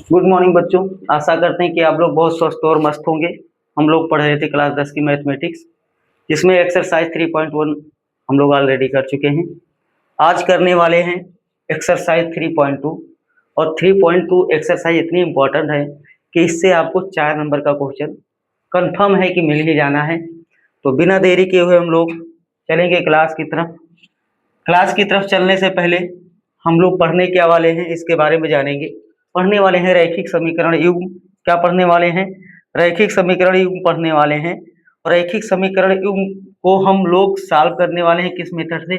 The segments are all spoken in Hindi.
गुड मॉर्निंग बच्चों। आशा करते हैं कि आप लोग बहुत स्वस्थ और मस्त होंगे। हम लोग पढ़ रहे थे क्लास 10 की मैथमेटिक्स, जिसमें एक्सरसाइज 3.1 हम लोग ऑलरेडी कर चुके हैं। आज करने वाले हैं एक्सरसाइज 3.2। और 3.2 एक्सरसाइज इतनी इम्पोर्टेंट है कि इससे आपको 4 नंबर का क्वेश्चन कंफर्म है कि मिल ही जाना है। तो बिना देरी किए हुए हम लोग चलेंगे क्लास की तरफ। क्लास की तरफ चलने से पहले हम लोग पढ़ने क्या वाले हैं इसके बारे में जानेंगे। पढ़ने वाले हैं रैखिक समीकरण युग्म। क्या पढ़ने वाले हैं? रैखिक समीकरण युग्म पढ़ने वाले हैं। और रैखिक समीकरण युग्म को हम लोग सॉल्व करने वाले हैं किस मेथड से?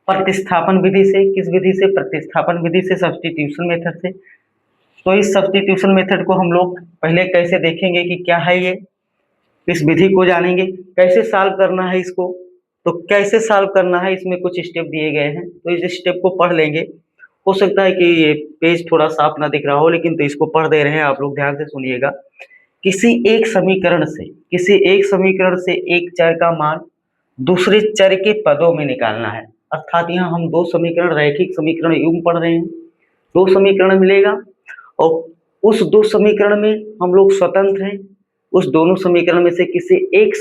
प्रतिस्थापन विधि से। किस विधि से? प्रतिस्थापन विधि से, सब्स्टिट्यूशन मेथड से। तो इस सब्स्टिट्यूशन मेथड को हम लोग पहले कैसे देखेंगे कि क्या है ये, इस विधि को जानेंगे कैसे सॉल्व करना है इसको। तो कैसे सॉल्व करना है, इसमें कुछ स्टेप दिए गए हैं, तो इस स्टेप को पढ़ लेंगे। हो सकता है कि ये पेज थोड़ा साफ ना दिख रहा हो, लेकिन तो इसको पढ़ दे रहे हैं आप लोग, ध्यान से सुनिएगा। किसी एक समीकरण से एक चर का मान दूसरे चर के पदों में निकालना है। अर्थात यहाँ हम दो समीकरण, रैखिक समीकरण युग्म पढ़ रहे हैं। दो समीकरण मिलेगा और उस दो समीकरण में हम लोग स्वतंत्र हैं। उस दोनों समीकरण में से किसी एक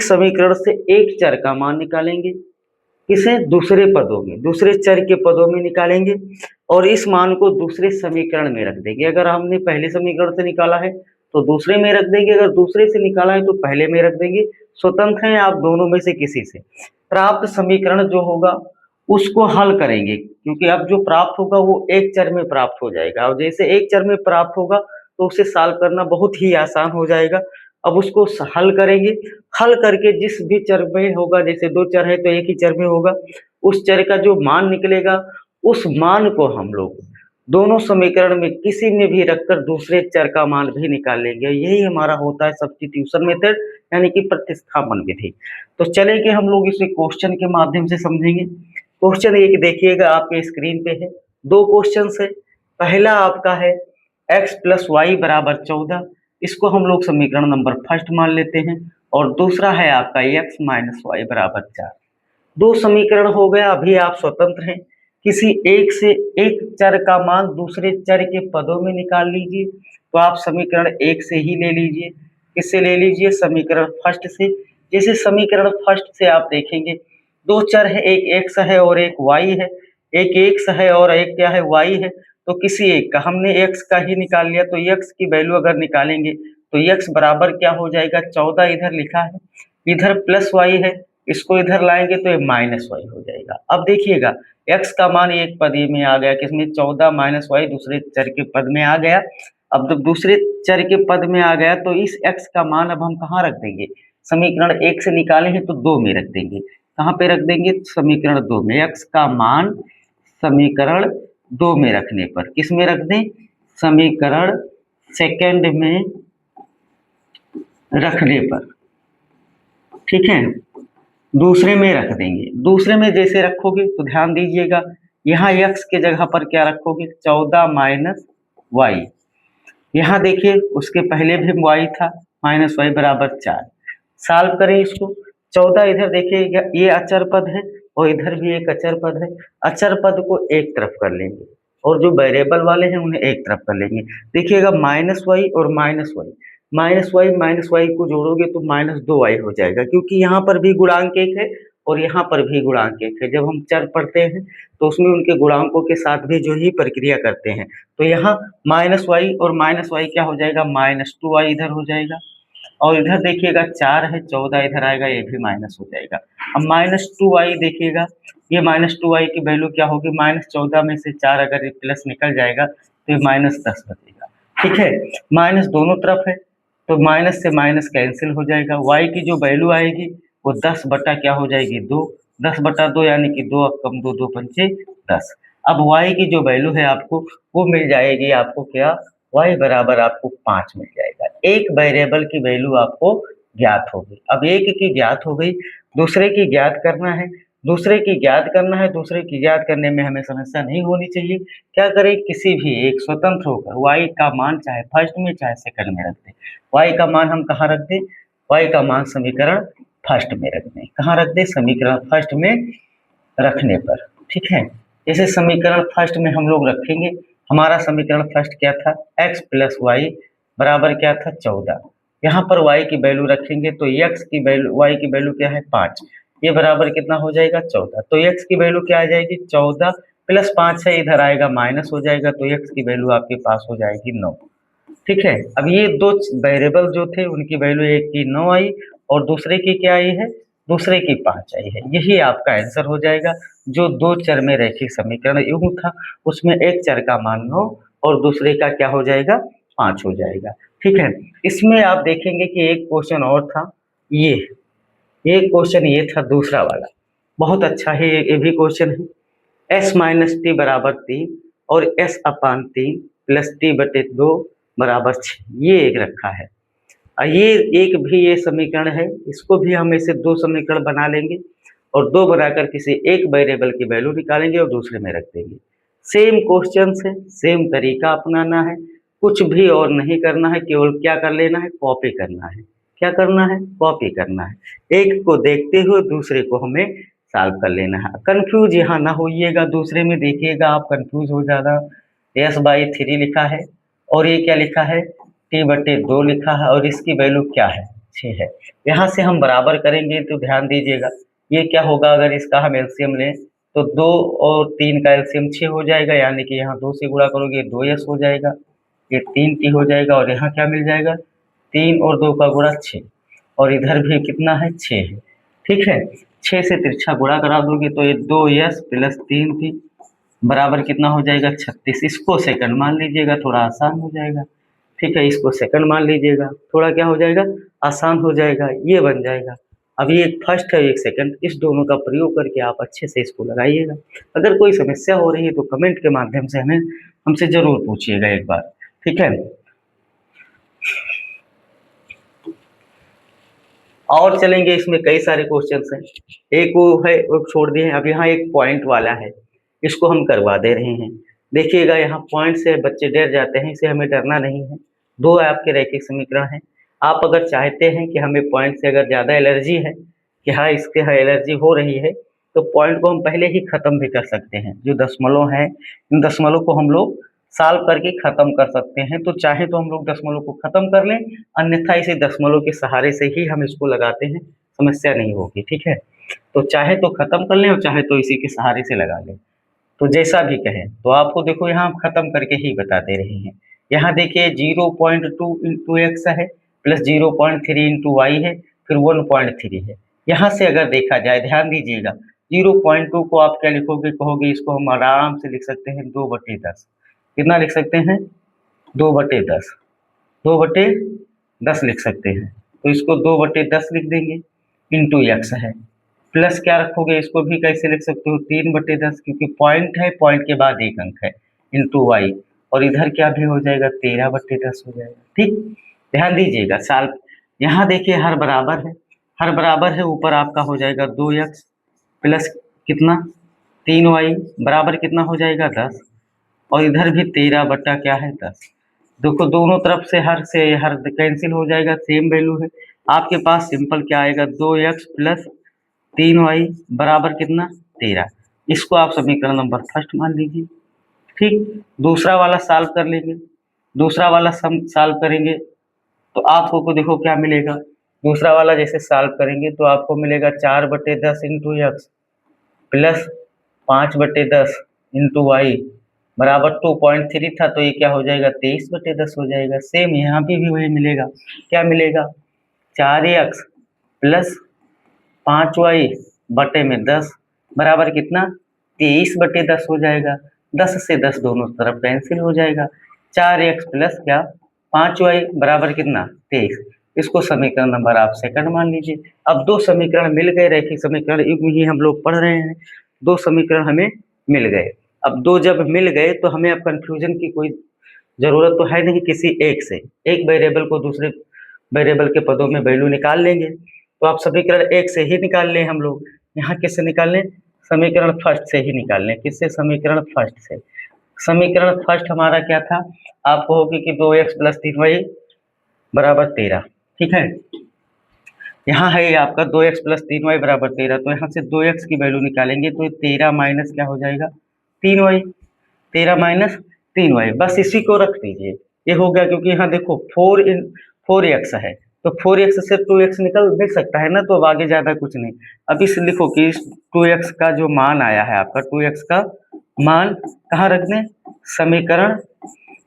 समीकरण से एक चर का मान निकालेंगे। किसे? दूसरे पदों में, दूसरे चर के पदों में निकालेंगे और इस मान को दूसरे समीकरण में रख देंगे। अगर हमने पहले समीकरण से निकाला है तो दूसरे में रख देंगे, अगर दूसरे से निकाला है तो पहले में रख देंगे। स्वतंत्र हैं आप दोनों में से किसी से। प्राप्त समीकरण जो होगा उसको हल करेंगे, क्योंकि अब जो प्राप्त होगा वो एक चर में प्राप्त हो जाएगा और जैसे एक चर में प्राप्त होगा तो उसे सॉल्व करना बहुत ही आसान हो जाएगा। अब उसको हल करेंगे। हल करके जिस भी चर में होगा, जैसे दो चर है तो एक ही चर में होगा, उस चर का जो मान निकलेगा उस मान को हम लोग दोनों समीकरण में किसी में भी रखकर दूसरे चर का मान भी निकाल लेंगे। यही हमारा होता है सब्स्टिट्यूशन मेथड, यानी कि प्रतिस्थापन विधि। तो चलेंगे हम लोग इसे क्वेश्चन के माध्यम से समझेंगे। क्वेश्चन एक देखिएगा, आपके स्क्रीन पे है। दो क्वेश्चन है। पहला आपका है x प्लस वाई बराबर 14, इसको हम लोग समीकरण नंबर फर्स्ट मान लेते हैं। और दूसरा है आपका x माइनस वाई बराबर 4। दो समीकरण हो गया। अभी आप स्वतंत्र हैं। किसी एक से एक चर का मान दूसरे चर के पदों में निकाल लीजिए। तो आप समीकरण एक से ही ले लीजिए। किससे ले लीजिए? समीकरण फर्स्ट से। जैसे समीकरण फर्स्ट से आप देखेंगे दो चर है, एक एक्स है और एक वाई है। एक एक्स है और एक क्या है? वाई है। तो किसी एक का हमने एक्स का ही निकाल लिया, तो एक्स की वैल्यू अगर निकालेंगे तो एक्स बराबर क्या हो जाएगा? 14 इधर लिखा है, इधर प्लस वाई है, इसको इधर लाएंगे तो ये माइनस वाई हो जाएगा। अब देखिएगा x का मान एक पद में आ गया, किसमें? 14 माइनस वाई दूसरे चर के पद में आ गया। अब जब दूसरे चर के पद में आ गया तो इस x का मान अब हम कहाँ रख देंगे? समीकरण एक से निकाले हैं तो दो में रख देंगे। कहाँ पे रख देंगे? समीकरण दो में। x का मान समीकरण दो में रखने पर किस में रख दें? समीकरण सेकंड में रखने पर, ठीक है, दूसरे में रख देंगे। दूसरे में जैसे रखोगे तो ध्यान दीजिएगा, यहाँ x के जगह पर क्या रखोगे? 14 माइनस वाई। यहाँ देखिए उसके पहले भी y था, माइनस वाई बराबर 4। सॉल्व करें इसको। 14 इधर देखिएगा, ये अचर पद है और इधर भी एक अचर पद है। अचर पद को एक तरफ कर लेंगे और जो वेरिएबल वाले हैं उन्हें एक तरफ कर लेंगे। देखिएगा माइनस वाई और माइनस वाई को जोड़ोगे तो माइनस 2y हो जाएगा, क्योंकि यहाँ पर भी गुणांक एक है और यहाँ पर भी गुणांक एक है। जब हम चर पढ़ते हैं तो उसमें उनके गुणांकों के साथ भी जो ही प्रक्रिया करते हैं। तो यहाँ माइनस वाई और माइनस वाई क्या हो जाएगा? माइनस 2y इधर हो जाएगा। और इधर देखिएगा 4 है, 14 इधर आएगा, ये भी माइनस हो जाएगा। अब माइनस 2y देखिएगा, ये माइनस 2y की वैल्यू क्या होगी? माइनस 14 में से 4 अगर ये प्लस निकल जाएगा तो ये माइनस 10 बचेगा। ठीक है, माइनस दोनों तरफ है तो माइनस से माइनस कैंसिल हो जाएगा। y की जो वैल्यू आएगी वो 10 बटा क्या हो जाएगी? 2। 10 बटा 2 यानी कि 2 अब कम 2 2 पंचे 10। अब y की जो वैल्यू है आपको वो मिल जाएगी, आपको क्या? y बराबर आपको 5 मिल जाएगा। एक वेरिएबल की वैल्यू आपको ज्ञात होगी। अब एक की ज्ञात हो गई, दूसरे की ज्ञात करना है। दूसरे की ज्ञात करने में हमें समस्या नहीं होनी चाहिए। क्या करें? किसी भी एक स्वतंत्र होकर y का मान चाहे फर्स्ट में चाहे सेकंड में रख दें। y का मान हम कहाँ रख दें? y का मान समीकरण फर्स्ट में रख दें। कहाँ रख दें? समीकरण फर्स्ट में रखने पर। ठीक है, जैसे समीकरण फर्स्ट में हम लोग रखेंगे हमारा समीकरण फर्स्ट क्या था, x प्लस वाई बराबर क्या था 14। यहाँ पर y की वैल्यू रखेंगे तो x की वैल्यू, y की वैल्यू क्या है 5, ये बराबर कितना हो जाएगा 14। तो x की वैल्यू क्या आ जाएगी 14 प्लस 5 है, इधर आएगा माइनस हो जाएगा, तो x की वैल्यू आपके पास हो जाएगी 9। ठीक है, अब ये दो वेरिएबल जो थे उनकी वैल्यू, एक की 9 आई और दूसरे की क्या आई है, दूसरे की 5 आई है। यही आपका आंसर हो जाएगा। जो दो चर में रैखिक समीकरण यूं था, उसमें एक चर का मान 9 और दूसरे का क्या हो जाएगा 5 हो जाएगा। ठीक है, इसमें आप देखेंगे कि एक क्वेश्चन और था, ये क्वेश्चन ये था दूसरा वाला, बहुत अच्छा है ये भी क्वेश्चन है। s माइनस टी बराबर 3 और s अपान 3 प्लस टी बटे 2 बराबर 6, ये एक रखा है। ये एक भी ये समीकरण है, इसको भी हम ऐसे दो समीकरण बना लेंगे और दो बनाकर किसी एक वेरिएबल की वैल्यू निकालेंगे और दूसरे में रख देंगे। सेम क्वेश्चन है, सेम तरीका अपनाना है, कुछ भी और नहीं करना है, केवल क्या कर लेना है, कॉपी करना है। क्या करना है, कॉपी करना है। एक को देखते हुए दूसरे को हमें सॉल्व कर लेना है। कंफ्यूज यहाँ ना होइएगा, दूसरे में देखिएगा आप कंफ्यूज हो जाना। s/3 लिखा है और ये क्या लिखा है t/2 लिखा है और इसकी वैल्यू क्या है 6 है। यहाँ से हम बराबर करेंगे तो ध्यान दीजिएगा, ये क्या होगा, अगर इसका हम एलसीएम लें तो 2 और 3 का एलसीएम 6 हो जाएगा, यानी कि यहाँ 2 से गुणा करोगे 2s हो जाएगा, ये 3t हो जाएगा और यहाँ क्या मिल जाएगा 3 और 2 का गुणा 6 और इधर भी कितना है 6 है। ठीक है, 6 से तिरछा गुणा करा दोगे तो ये 2s प्लस 3t बराबर कितना हो जाएगा 36। इसको सेकंड मान लीजिएगा, थोड़ा आसान हो जाएगा। ठीक है, इसको सेकंड मान लीजिएगा, थोड़ा क्या हो जाएगा आसान हो जाएगा, ये बन जाएगा। अब ये एक फर्स्ट है एक सेकंड, इस दोनों का प्रयोग करके आप अच्छे से इसको लगाइएगा। अगर कोई समस्या हो रही है तो कमेंट के माध्यम से हमसे जरूर पूछिएगा एक बार। ठीक है, और चलेंगे, इसमें कई सारे क्वेश्चंस हैं। एक वो है वो छोड़ दिए हैं, अब यहाँ एक पॉइंट वाला है, इसको हम करवा दे रहे हैं। देखिएगा यहाँ पॉइंट से बच्चे डर जाते हैं, इसे हमें डरना नहीं है। दो आपके रैखिक समीकरण हैं, आप अगर चाहते हैं कि हमें पॉइंट से अगर ज़्यादा एलर्जी है कि हाँ इसके हाँ एलर्जी हो रही है, तो पॉइंट को हम पहले ही ख़त्म भी कर सकते हैं। जो दशमलव हैं, इन दशमलव को हम लोग सॉल्व करके ख़त्म कर सकते हैं। तो चाहे तो हम लोग दशमलव को ख़त्म कर लें, अन्यथा इसे दशमलव के सहारे से ही हम इसको लगाते हैं, समस्या नहीं होगी। ठीक है, तो चाहे तो ख़त्म कर लें और चाहे तो इसी के सहारे से लगा लें, तो जैसा भी कहें। तो आपको देखो यहाँ हम ख़त्म करके ही बता दे रहे हैं। यहाँ देखिए 0.2 इंटू एक्स है प्लस 0.3 इंटू वाई है, फिर 1.3 है। यहाँ से अगर देखा जाए, ध्यान दीजिएगा, 0.2 को आप क्या लिखोगे, कहोगे इसको हम आराम से लिख सकते हैं 2/10। कितना लिख सकते हैं 2/10, 2/10 लिख सकते हैं। तो इसको 2/10 लिख देंगे, इंटू एक्स है, प्लस क्या रखोगे, इसको भी कैसे लिख सकते हो 3/10, क्योंकि पॉइंट है, पॉइंट के बाद एक अंक है, इंटू वाई, और इधर क्या भी हो जाएगा 13/10 हो जाएगा। ठीक, ध्यान दीजिएगा साल, यहाँ देखिए हर बराबर है, हर बराबर है, ऊपर आपका हो जाएगा 2x प्लस कितना 3y बराबर कितना हो जाएगा 10, और इधर भी 13 बट्टा क्या है 10। देखो दोनों तरफ से हर कैंसिल हो जाएगा, सेम वैल्यू है। आपके पास सिंपल क्या आएगा 2x प्लस 3y बराबर कितना 13। इसको आप समीकरण नंबर फर्स्ट मान लीजिए। ठीक, दूसरा वाला सॉल्व कर लेंगे, दूसरा वाला सम सॉल्व करेंगे तो आपको को देखो क्या मिलेगा। दूसरा वाला जैसे सॉल्व करेंगे तो आपको मिलेगा 4/10 into x plus 5/10 into y बराबर 2.3 था, तो ये क्या हो जाएगा 23/10 हो जाएगा। सेम यहाँ पे भी वही मिलेगा, क्या मिलेगा 4x प्लस 5y बटे में 10 बराबर कितना 23/10 हो जाएगा। 10 से 10 दोनों तरफ कैंसिल हो जाएगा। 4x प्लस क्या 5y बराबर कितना 23। इसको समीकरण नंबर आप सेकंड मान लीजिए। अब दो समीकरण मिल गए, रैखिक समीकरण युग्म ही हम लोग पढ़ रहे हैं, दो समीकरण हमें मिल गए। अब दो जब मिल गए तो हमें अब कंफ्यूजन की कोई जरूरत तो है नहीं, किसी एक से एक वेरिएबल को दूसरे वेरिएबल के पदों में वैल्यू निकाल लेंगे। तो आप समीकरण एक से ही निकाल लें, हम लोग यहाँ किससे निकाल लें, समीकरण फर्स्ट से ही निकाल लें। किससे, समीकरण फर्स्ट से। समीकरण फर्स्ट हमारा क्या था, आप कहोगे कि 2x प्लस 3y बराबर 13। ठीक है, यहाँ है आपका 2x प्लस 3y बराबर 13, तो यहाँ से 2x की वैल्यू निकालेंगे तो 13 माइनस क्या हो जाएगा 3y, 13 माइनस 3y, बस इसी को रख दीजिए, ये हो गया। क्योंकि यहाँ देखो 4x है, तो 4x से 2x मिल सकता है ना, तो अब आगे ज्यादा कुछ नहीं। अब इस लिखो कि इस 2x का जो मान आया है आपका, 2x का मान कहाँ रख दें, समीकरण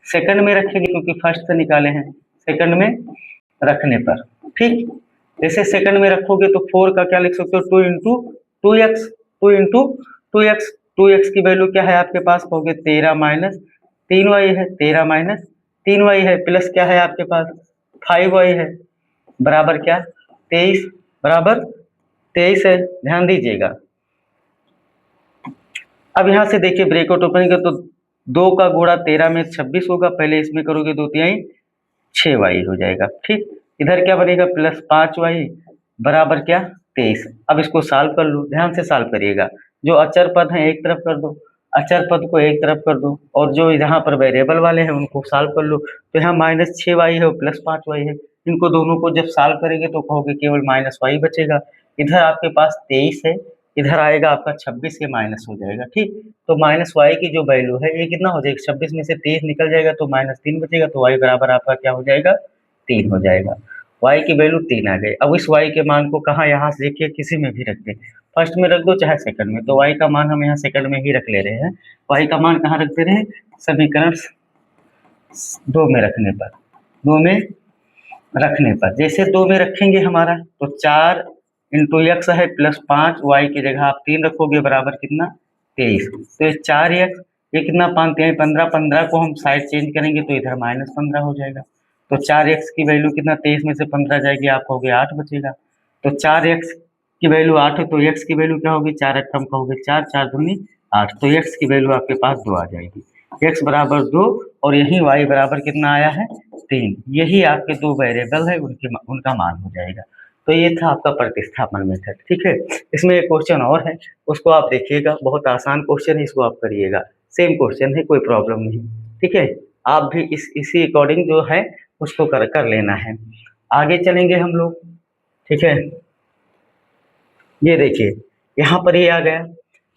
सेकंड में रखेंगे, क्योंकि फर्स्ट से निकाले हैं, सेकंड में रखने पर। ठीक, जैसे सेकंड में रखोगे तो 4 का क्या लिख सकते हो, 2 into 2x, 2 into 2x, 2x की वैल्यू क्या है आपके पास, कहोगे 13 माइनस 3y है, 13 माइनस 3y है, प्लस क्या है आपके पास 5y है, बराबर क्या 23, बराबर 23 है, ध्यान दीजिएगा। अब यहाँ से देखिए ब्रेकआउट ओपनिंग का, तो 2 का गुणा 13 में 26 होगा, पहले इसमें करोगे 2 तिहाई 6y हो जाएगा। ठीक, इधर क्या बनेगा, प्लस 5y बराबर क्या 23। अब इसको सॉल्व कर लो, ध्यान से सॉल्व करिएगा। जो अचर पद हैं एक तरफ कर दो, अचर पद को एक तरफ कर दो, और जो यहाँ पर वेरिएबल वाले हैं उनको सॉल्व कर लो। तो यहाँ माइनस 6y है और प्लस 5y है, इनको दोनों को जब सॉल्व करेंगे तो कहोगे केवल माइनस y बचेगा। इधर आपके पास 23 है, इधर आएगा आपका 26, ये माइनस हो जाएगा। ठीक, तो माइनस y की जो वैल्यू है ये कितना हो जाएगा, 26 में से 23 निकल जाएगा तो -3 बचेगा, तो y बराबर आपका क्या हो जाएगा 3 हो जाएगा। y की वैल्यू 3 आ गई। अब इस y के मान को कहाँ, यहाँ से देखिए किसी में भी रख दें, फर्स्ट में रख दो चाहे सेकंड में, तो y का मान हम यहाँ सेकंड में ही रख ले रहे हैं। y का मान कहाँ रख दे रहे हैं, समीकरण 2 में रखने पर, 2 में रखने पर, जैसे 2 में रखेंगे हमारा तो 4 इंटू एक्स है प्लस 5, y की जगह आप 3 रखोगे, बराबर कितना 23, तो ये 4x, ये कितना 5 3 15, 15 को हम साइड चेंज करेंगे तो इधर -15 हो जाएगा। तो 4x की वैल्यू कितना, 23 में से 15 जाएगी, आप कहोगे 8 बचेगा। तो 4x की वैल्यू 8 है, तो x की वैल्यू क्या होगी, 4 8 हम कहोगे 4, 4 दूनी 8, तो x की वैल्यू आपके पास 2 आ जाएगी, x बराबर 2, और यही y बराबर कितना आया है 3। यही आपके दो वेरिएबल है, उनका मान हो जाएगा। तो ये था आपका प्रतिस्थापन मेथड। ठीक है, इसमें एक क्वेश्चन और है, उसको आप देखिएगा, बहुत आसान क्वेश्चन है, इसको आप करिएगा, सेम क्वेश्चन है, कोई प्रॉब्लम नहीं। ठीक है, आप भी इसी अकॉर्डिंग जो है उसको कर लेना है। आगे चलेंगे हम लोग। ठीक है, ये देखिए यहाँ पर ये आ गया,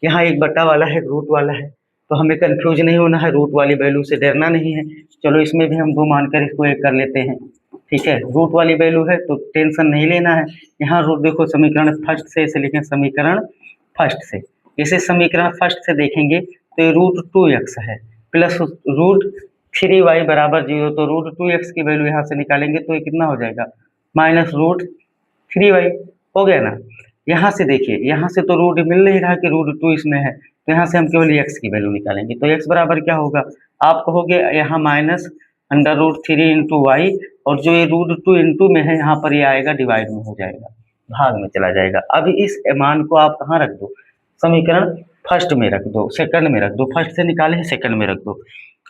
यहाँ एक बटा वाला है, रूट वाला है, तो हमें कंफ्यूज नहीं होना है, रूट वाली वैल्यू से डरना नहीं है। चलो इसमें भी हम 2 मानकर इसको एक कर लेते हैं। ठीक है, रूट वाली वैल्यू है तो टेंशन नहीं लेना है। यहाँ रूट देखो, समीकरण फर्स्ट से इसे लिखें, समीकरण फर्स्ट से, इसे समीकरण फर्स्ट से देखेंगे तो ये रूट 2x है प्लस रूट 3y बराबर 0, तो रूट 2x की वैल्यू यहाँ से निकालेंगे तो ये कितना हो जाएगा, माइनस रूट 3y हो गया ना। यहाँ से देखिए, यहाँ से तो रूट मिल नहीं रहा कि रूट 2 इसमें है, तो यहाँ से हम केवल x की वैल्यू निकालेंगे, तो x बराबर क्या होगा, आप कहोगे यहाँ minus under root 3 into y, और जो ये रूट 2 इंटू में है यहाँ पर ये आएगा डिवाइड में हो जाएगा, भाग में चला जाएगा। अभी इस मान को आप कहाँ रख दो, समीकरण फर्स्ट में रख दो, सेकंड में रख दो, फर्स्ट से निकाले हैं सेकंड में रख दो।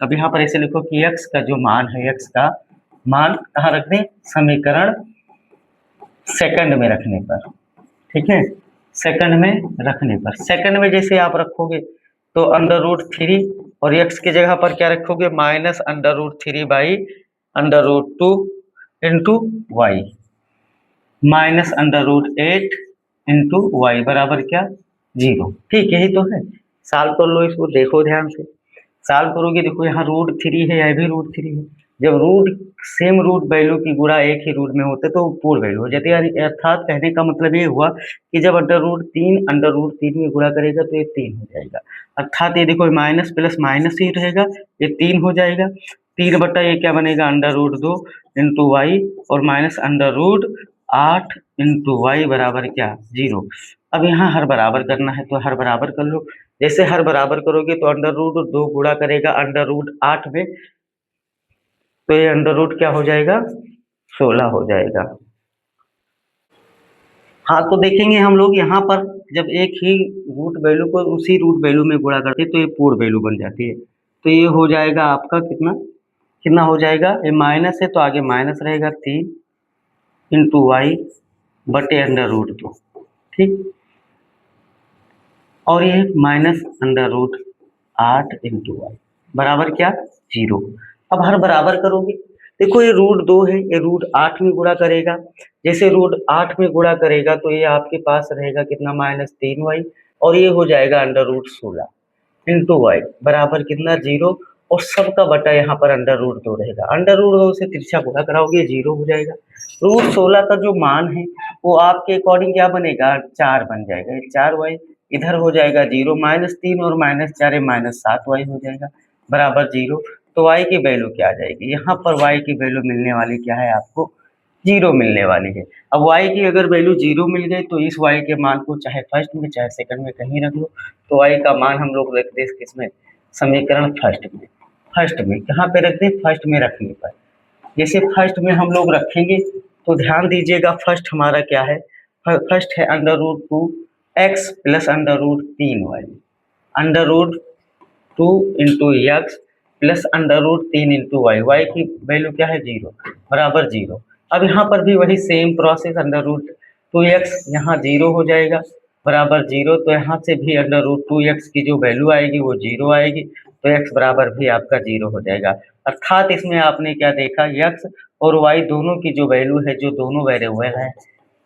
अब यहाँ पर ऐसे लिखो कि x का जो मान है, x का मान कहाँ रख दें, समीकरण सेकंड में रखने पर। ठीक है, सेकंड में रखने पर, सेकंड में जैसे आप रखोगे तो अंडर रूट 3, और x की जगह पर क्या रखोगे, minus under root 3 by under root 2 into y, minus under root 8 into y बराबर क्या 0। ठीक, यही तो है। सॉल्व कर लो इसको, देखो ध्यान से सॉल्व करोगे, देखो यहाँ रूट 3 है, यह भी रूट 3 है। जब रूट सेम रूट वैल्यू की गुणा एक ही रूट में होते तो पूर्ण वैल्यू हो जाती है। अर्थात कहने का मतलब ये हुआ कि जब अंडर रूट 3 में गुणा करेगा तो ये 3 हो जाएगा। अर्थात ये देखो माइनस प्लस माइनस ही रहेगा, ये 3 हो जाएगा। 3 बटा ये क्या बनेगा, अंडर रूट 2 इंटू वाई, और minus under root 8 into y बराबर क्या 0। अब यहाँ हर बराबर करना है तो हर बराबर कर लो। जैसे हर बराबर करोगे तो अंडर रूट 2 गुणा करेगा अंडर रूट 8 में, तो ये अंडर रूट क्या हो जाएगा 16 हो जाएगा। हाँ, तो देखेंगे हम लोग यहाँ पर जब एक ही रूट वैल्यू को उसी रूट वैल्यू में गुणा करते तो ये पूर्ण वैल्यू बन जाती है। तो ये हो जाएगा आपका कितना कितना हो जाएगा, ये माइनस है तो आगे माइनस रहेगा 3 इंटू वाई बटे अंडर रूट 2। ठीक, और ये minus under root 8 into y बराबर क्या 0। अब हर बराबर करोगे, देखो ये रूट 2 है, ये रूट 8 में गुणा करेगा, जैसे रूट 8 में गुणा करेगा तो ये आपके पास रहेगा कितना -3y, और ये हो जाएगा अंडर रूट 16 इंटू वाई बराबर कितना 0। और सबका बटा यहाँ पर √2 रहेगा। √2 से तिरछा गुणा कराओगे 0 हो जाएगा। √16 का जो मान है वो आपके अकॉर्डिंग क्या बनेगा, 4 बन जाएगा। 4y इधर हो जाएगा 0, -3 और -4 -7y हो जाएगा बराबर 0। तो y की वैल्यू क्या आ जाएगी, यहाँ पर y की वैल्यू मिलने वाली क्या है, आपको 0 मिलने वाली है। अब y की अगर वैल्यू 0 मिल गई तो इस y के मान को चाहे फर्स्ट में चाहे सेकंड में कहीं रख लो, तो y का मान हम लोग रखते हैं किसमें, समीकरण फर्स्ट में कहाँ पे रखते हैं, फर्स्ट में रखने पर। जैसे फर्स्ट में हम लोग रखेंगे तो ध्यान दीजिएगा, फर्स्ट हमारा क्या है, फर्स्ट है √2x plus √3y, √2 into x plus √3 into y. Y की वैल्यू क्या है, 0 बराबर 0। अब यहाँ पर भी वही सेम प्रोसेस, √2x यहाँ 0 हो जाएगा बराबर 0। तो यहाँ से भी √2x की जो वैल्यू आएगी वो 0 आएगी, तो x बराबर भी आपका 0 हो जाएगा। अर्थात इसमें आपने क्या देखा, x और y दोनों की जो वैल्यू है, जो दोनों वेरिएबल है,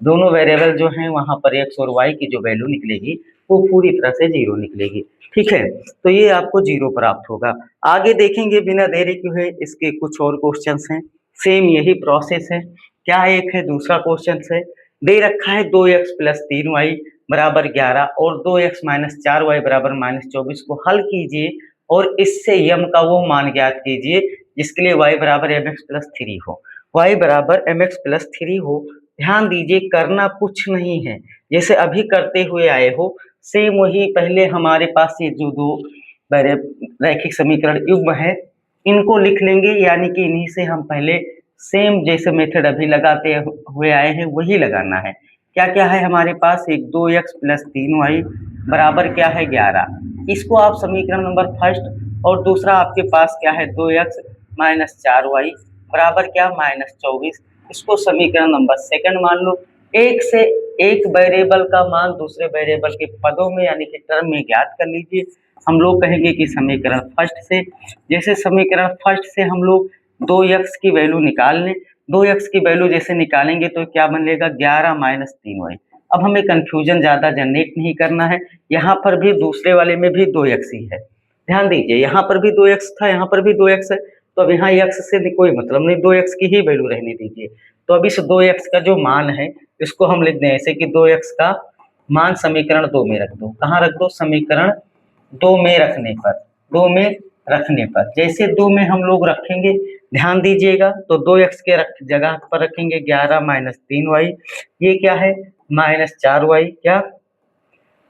दोनों वेरिएबल जो हैं वहाँ पर x और y की जो वैल्यू निकलेगी वो पूरी तरह से 0 निकलेगी। ठीक है, तो ये आपको 0 प्राप्त होगा। आगे देखेंगे बिना देरी किए इसके कुछ और क्वेश्चंस हैं, सेम यही प्रोसेस है। क्या एक है, दूसरा क्वेश्चन है, दे रखा है 2x प्लस 3y बराबर 11 और 2x माइनस 4y बराबर -24 को हल कीजिए और इससे यम का वो मान ज्ञात कीजिए जिसके लिए y बराबर mx प्लस 3 हो। y बराबर mx प्लस 3 हो। ध्यान दीजिए, करना कुछ नहीं है, जैसे अभी करते हुए आए हो सेम वही। पहले हमारे पास ये जो दो रैखिक समीकरण युग्म है इनको लिख लेंगे, यानी कि इन्हीं से हम पहले सेम जैसे मेथड अभी लगाते हुए आए हैं वही लगाना है। क्या क्या है हमारे पास, एक 2x प्लस 3y बराबर क्या है 11, इसको आप समीकरण नंबर फर्स्ट, और दूसरा आपके पास क्या है 2x माइनस 4y बराबर क्या -24, इसको समीकरण नंबर सेकंड मान लो। एक से एक वेरिएबल का मान दूसरे वेरिएबल के पदों में यानी कि टर्म में ज्ञात कर लीजिए। हम लोग कहेंगे कि समीकरण फर्स्ट से, जैसे समीकरण फर्स्ट से हम लोग 2x की वैल्यू निकाल लें। 2x की वैल्यू जैसे निकालेंगे तो क्या बनेगा 11 माइनस 3y। अब हमें कंफ्यूजन ज्यादा जनरेट नहीं करना है, यहाँ पर भी दूसरे वाले में भी 2x ही है। ध्यान दीजिए, यहाँ पर भी 2x था, यहाँ पर भी 2x है, तो अब यहाँ x से कोई मतलब नहीं, 2x की ही वैल्यू रहने दीजिए। तो अब इस 2x का जो मान है इसको हम लिख दें ऐसे कि 2x का मान समीकरण 2 में रख दो। कहाँ रख दो, समीकरण 2 में रखने पर, 2 में रखने पर जैसे 2 में हम लोग रखेंगे, ध्यान दीजिएगा, तो 2x के जगह पर रखेंगे 11 माइनस 3y, ये क्या है -4y, क्या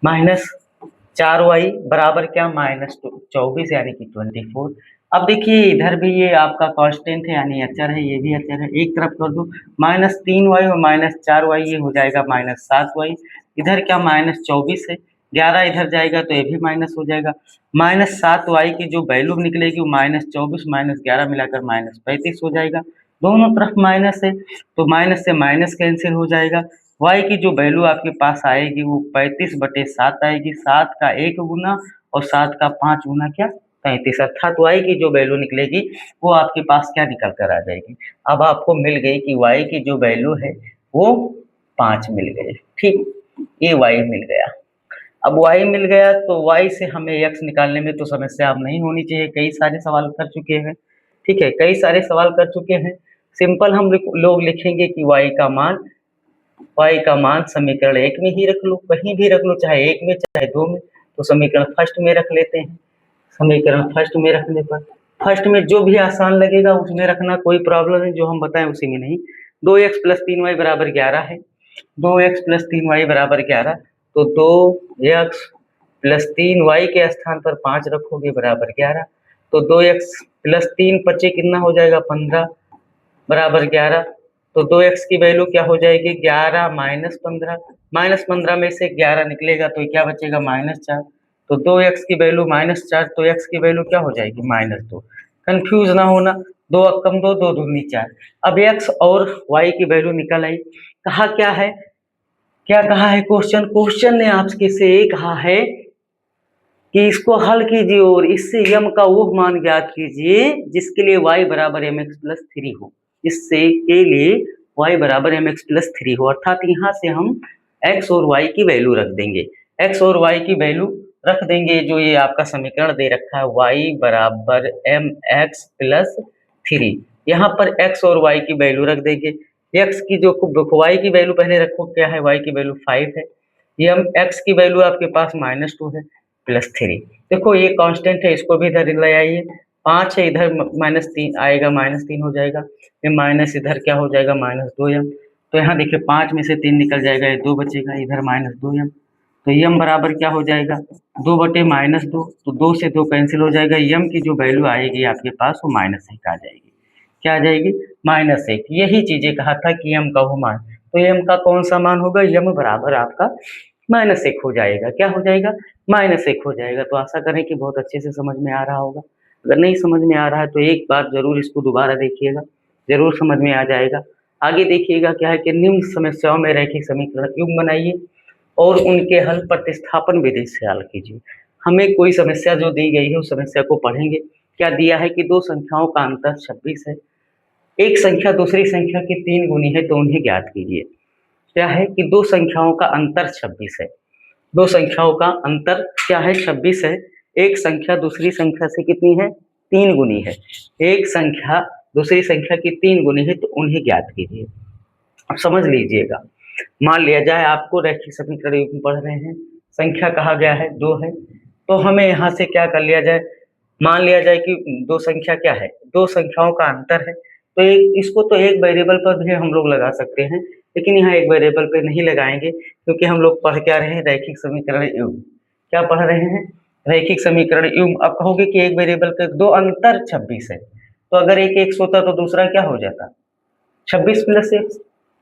-4y बराबर क्या -24 यानी कि 24। अब देखिए इधर भी ये आपका कांस्टेंट है यानी अचर है, ये भी अचर है, एक तरफ कर दो -3y और -4y, ये हो जाएगा -7y। इधर क्या -24 है, 11 इधर जाएगा तो ये भी माइनस हो जाएगा। -7y की जो वैल्यू निकलेगी वो -24 -11 मिलाकर -35 हो जाएगा। दोनों तरफ माइनस है तो माइनस से माइनस कैंसिल हो जाएगा। y की जो वैल्यू आपके पास आएगी वो 35/7 आएगी, 7 का 1 गुना और 7 का 5 गुना क्या 35, अर्थात y की जो वैल्यू निकलेगी वो आपके पास क्या निकल कर आ जाएगी। अब आपको मिल गई कि y की जो वैल्यू है वो 5 मिल गई। ठीक, ये y मिल गया। अब y मिल गया तो y से हमें x निकालने में तो समस्या अब नहीं होनी चाहिए, कई सारे सवाल कर चुके हैं। ठीक है, कई सारे सवाल कर चुके हैं। सिंपल हम लोग लिखेंगे कि y का मान समीकरण 1 में ही रख लो, कहीं भी रख लो, चाहे 1 में चाहे 2 में, तो समीकरण फर्स्ट में रख लेते हैं। समीकरण फर्स्ट में रखने पर फर्स्ट में जो भी आसान लगेगा उसमें रखना, कोई प्रॉब्लम नहीं, जो हम बताएं उसी में नहीं। 2x प्लस 3y बराबर 11 है, 2x प्लस 3y बराबर 11, तो 2x प्लस 3y के स्थान पर 5 रखोगे बराबर 11, तो 2x प्लस 3 पचे कितना हो जाएगा 15 बराबर 11, तो 2x की वैल्यू क्या हो जाएगी 11 माइनस 15, -15 में से 11 निकलेगा तो क्या बचेगा -4, तो 2x की वैल्यू -4, तो x की वैल्यू क्या हो जाएगी -2। कंफ्यूज ना होना, 2 कम 2, 2 दूनी 4। अब x और y की वैल्यू निकल आई। कहा क्या है, क्या कहा है क्वेश्चन ने आपके से ये कहा है कि इसको हल कीजिए और इससे यम का वो मान ज्ञात कीजिए जिसके लिए y बराबर mx प्लस 3 हो, इससे के लिए y बराबर mx प्लस 3 हो। अर्थात यहाँ से हम x और y की वैल्यू रख देंगे, x और y की वैल्यू रख देंगे जो ये आपका समीकरण दे रखा है y बराबर mx प्लस 3। यहाँ पर x और y की वैल्यू रख देंगे। x की जो y की वैल्यू पहले रखो, क्या है, y की वैल्यू 5 है। ये x की वैल्यू आपके पास -2 है प्लस 3। देखो ये कांस्टेंट है, इसको भी इधर ले आइए। 5 है, इधर -3 आएगा, -3 हो जाएगा। ये माइनस इधर क्या हो जाएगा, -2m। तो यहाँ देखिए 5 में से 3 निकल जाएगा, ये 2 बचेगा, इधर -2m। तो m बराबर क्या हो जाएगा, 2/-2। तो 2 से 2 कैंसिल हो जाएगा। m की जो वैल्यू आएगी आपके पास वो -1 आ जाएगी। क्या आ जाएगी, -1। यही चीजें कहा था कि m का वो मान, तो m का कौन सा मान होगा, m बराबर आपका -1 हो जाएगा। क्या हो जाएगा, -1 हो जाएगा। तो आशा करें कि बहुत अच्छे से समझ में आ रहा होगा। अगर नहीं समझ में आ रहा है तो एक बार जरूर इसको दोबारा देखिएगा, जरूर समझ में आ जाएगा। आगे देखिएगा क्या है कि निम्न समस्याओं में रैखिक समीकरण युग्म बनाइए और उनके हल प्रतिस्थापन विधि से हल कीजिए। हमें कोई समस्या जो दी गई है उस समस्या को पढ़ेंगे। क्या दिया है कि दो संख्याओं का अंतर 26 है, एक संख्या दूसरी संख्या की 3 गुनी है, तो उन्हें ज्ञात कीजिए। क्या है कि दो संख्याओं का अंतर 26 है, दो संख्याओं का अंतर क्या है, 26 है। एक संख्या दूसरी संख्या से कितनी है, 3 गुनी है। एक संख्या दूसरी संख्या की 3 गुनी है, तो उन्हें ज्ञात कीजिए। अब समझ लीजिएगा, मान लिया जाए आपको रैखिक समीकरण युग्म पढ़ रहे हैं, संख्या कहा गया है 2 है, तो हमें यहाँ से क्या कर लिया जाए, मान लिया जाए कि दो संख्या क्या है, दो संख्याओं का अंतर है। तो इसको तो एक वेरिएबल पर भी हम लोग लगा सकते हैं, लेकिन यहाँ एक वेरिएबल पे नहीं लगाएंगे, क्योंकि हम लोग पढ़ क्या रहे हैं, रैखिक समीकरण युग्म। क्या पढ़ रहे हैं, रैखिक समीकरण युग्म। अब कहोगे कि एक वेरिएबल पे दो अंतर 26 है, तो अगर एक x होता तो दूसरा क्या हो जाता, 26 प्लस x।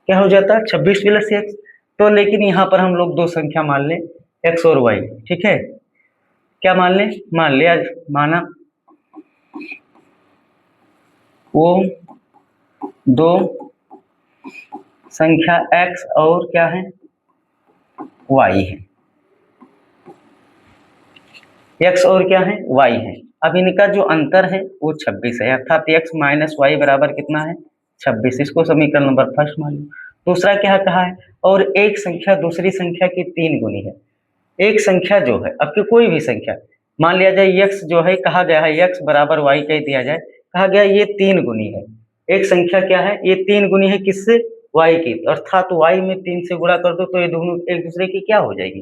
क्या हो जाता, 26 प्लस x। तो लेकिन यहाँ पर हम लोग दो संख्या मान लें, x और y, ठीक है। क्या मान लें, मान लिया, माना वो दो संख्या x और क्या है, y है, x और क्या है, y है। अब इनका जो अंतर है वो 26 है, अर्थात x माइनस वाई बराबर कितना है, 26। इसको समीकरण नंबर फर्स्ट मान लो। दूसरा क्या कहा है, और एक संख्या दूसरी संख्या की 3 गुनी है। एक संख्या जो है, अब कोई भी संख्या मान लिया जाए, x जो है कहा गया है x बराबर y कह दिया जाए, कहा गया ये 3 गुनी है। एक संख्या क्या है, ये 3 गुनी है, किससे, y की, अर्थात y में 3 से गुणा कर दो तो ये दोनों एक दूसरे की क्या हो जाएगी,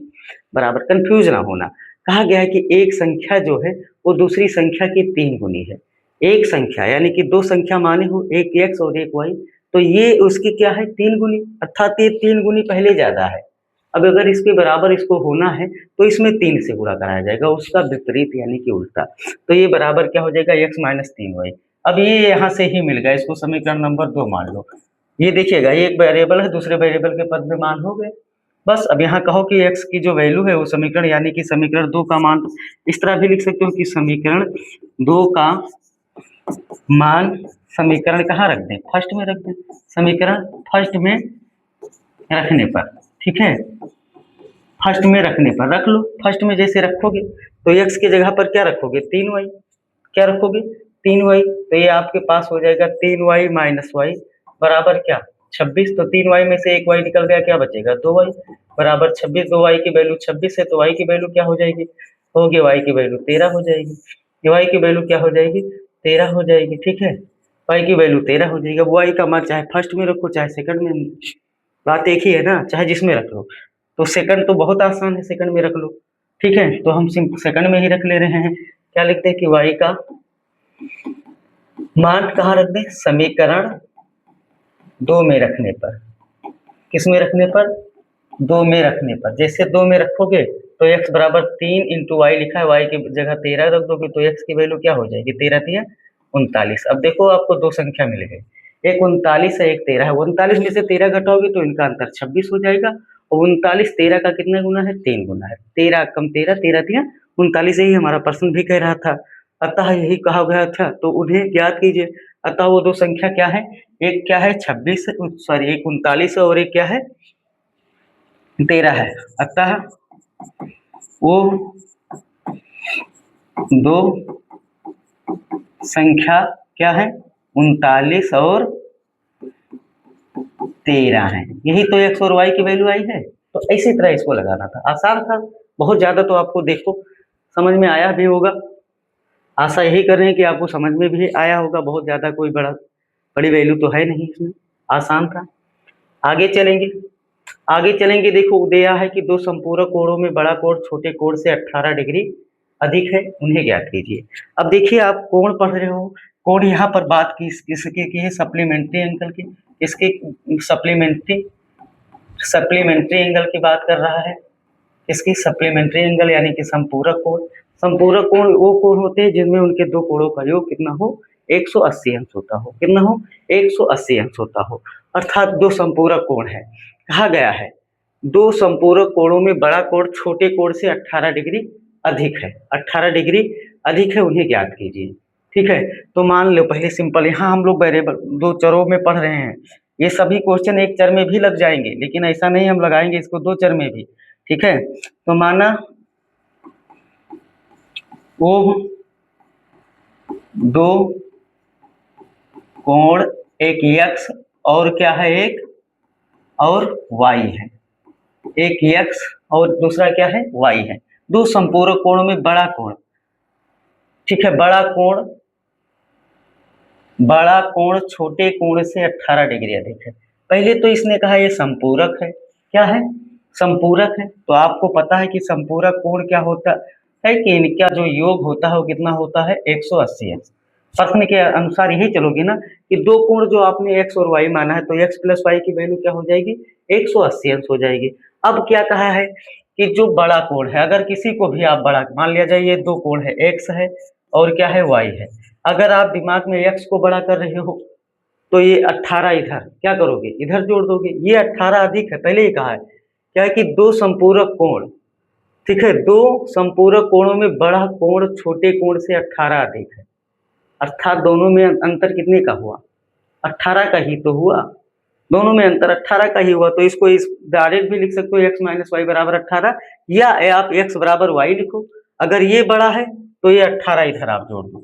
बराबर। कंफ्यूज ना होना, कहा गया है कि एक संख्या जो है वो दूसरी संख्या की 3 गुनी है। एक संख्या यानी कि दो संख्या माने हो, एक x और एक y, तो ये उसकी क्या है, 3 गुनी, अर्थात ये 3 गुनी पहले ज्यादा है। अब अगर इसके बराबर इसको होना है तो इसमें 3 से गुणा कराया जाएगा, उसका विपरीत यानी कि उल्टा। तो ये बराबर क्या हो जाएगा, x माइनस 3y। अब ये यहाँ से ही मिल गया, इसको समीकरण नंबर 2 मान लो। ये देखिएगा, ये एक वेरिएबल है, दूसरे वेरिएबल के पद में मान हो गए। बस अब यहाँ कहो कि x की जो वैल्यू है वो समीकरण यानी कि समीकरण 2 का मान, इस तरह भी लिख सकते हो कि समीकरण 2 का मान समीकरण कहाँ रख दें, फर्स्ट में रख दें। समीकरण फर्स्ट में रखने पर, ठीक है, फर्स्ट में रखने पर रख लो। फर्स्ट में जैसे रखोगे तो x की जगह पर क्या रखोगे, 3y। क्या रखोगे, 3y। तो ये आपके पास हो जाएगा 3y माइनस वाई बराबर क्या, 26। तो 3y में से एक y निकल गया, क्या बचेगा, 2y बराबर 26। 2y की वैल्यू 26 है, तो y की वैल्यू क्या हो जाएगी, होगी y की वैल्यू 13 हो जाएगी। y की वैल्यू क्या हो जाएगी, 13 हो जाएगी, ठीक है। y की वैल्यू 13 हो जाएगी। अब y का मान चाहे फर्स्ट में रखो चाहे सेकंड में, बात एक ही है ना, चाहे जिसमें रख लो। तो सेकंड तो बहुत आसान है, सेकंड में रख लो, ठीक है। तो हम सेकंड में ही रख ले रहे हैं। क्या लिखते हैं कि y का मान कहाँ रख दें, समीकरण 2 में रखने पर। किस में रखने पर, 2 में रखने पर। जैसे 2 में रखोगे तो x बराबर 3 इंटू वाई लिखा है, y की जगह 13 रख दोगे तो x की वैल्यू क्या हो जाएगी, 13 3 39। अब देखो आपको दो संख्या मिल गई, एक 39 है, एक 13 है। 39 में से 13 घटाओगे तो इनका अंतर 26 हो जाएगा। और 39 13 का कितना गुना है, 3 गुना है। 13 कम 13, 13 3 39, यही हमारा प्रश्न भी कह रहा था। अतः यही कहा गया था, तो उन्हें ज्ञात कीजिए। अतः वो दो संख्या क्या है, एक क्या है 26, सॉरी एक 39 है और एक क्या है 13 है। अतः वो दो संख्या क्या है, 39 और 13 है। यही तो x और y की वैल्यू आई है। तो इसी तरह इसको लगाना था, आसान था बहुत ज्यादा। तो आपको देखो समझ में आया भी होगा। आशा यही कर रहे हैं कि आपको समझ में भी आया होगा। बहुत ज़्यादा कोई बड़ी वैल्यू तो है नहीं इसमें, आसान था। आगे चलेंगे, देखो दिया है कि दो संपूरक कोणों में बड़ा कोण छोटे कोण से 18 डिग्री अधिक है, उन्हें ज्ञात कीजिए। अब देखिए आप कोण पढ़ रहे हो, कोण यहाँ पर बात किसकी की है, सप्लीमेंट्री एंगल की। इसकी सप्लीमेंट्री एंगल की बात कर रहा है। इसकी सप्लीमेंट्री एंगल यानी कि संपूरक कोण। संपूरक कोण वो कोण होते हैं जिनमें उनके दो कोणों का योग कितना हो, 180 अंश होता हो। कितना हो, 180 अंश होता हो। अर्थात दो संपूरक कोण है। कहा गया है दो संपूरक कोणों में बड़ा कोण छोटे कोण से 18 डिग्री अधिक है, 18 डिग्री अधिक है, उन्हें ज्ञात कीजिए। ठीक है, तो मान लो पहले सिंपल, यहाँ हम लोग वेरिएबल दो चरों में पढ़ रहे हैं। ये सभी क्वेश्चन एक चर में भी लग जाएंगे, लेकिन ऐसा नहीं, हम लगाएंगे इसको दो चर में भी। ठीक है, तो माना वो दो कोण, एक x और क्या है, एक और y है। एक x और दूसरा क्या है, y है। दो संपूरक कोणों में बड़ा कोण, ठीक है, बड़ा कोण छोटे कोण से 18 डिग्री अधिक है। पहले तो इसने कहा ये संपूरक है। क्या है, संपूरक है। तो आपको पता है कि संपूरक कोण क्या होता है कि इनका जो योग होता है वो कितना होता है, 180 अंश। प्रश्न के अनुसार यही चलोगे ना कि दो कोण जो आपने x और y माना है, तो x प्लस वाई की वैल्यू क्या हो जाएगी, 180 अंश हो जाएगी। अब क्या कहा है कि जो बड़ा कोण है, अगर किसी को भी आप बड़ा मान लिया जाए, ये दो कोण है, x है और क्या है, y है। अगर आप दिमाग में x को बड़ा कर रहे हो तो ये 18 इधर क्या करोगे, इधर जोड़ दोगे। ये 18 अधिक है, पहले ही कहा है। क्या है कि दो संपूरक कोण, ठीक है, दो संपूरक कोणों में बड़ा कोण छोटे कोण से 18 अधिक है। अर्थात दोनों में अंतर कितने का हुआ, 18 का ही तो हुआ। दोनों में अंतर 18 का ही हुआ। तो इसको इस डायरेक्ट भी लिख सकते हो, x माइनस वाई बराबर 18, या आप x बराबर वाई लिखो। अगर ये बड़ा है तो ये 18 इधर आप जोड़ दो।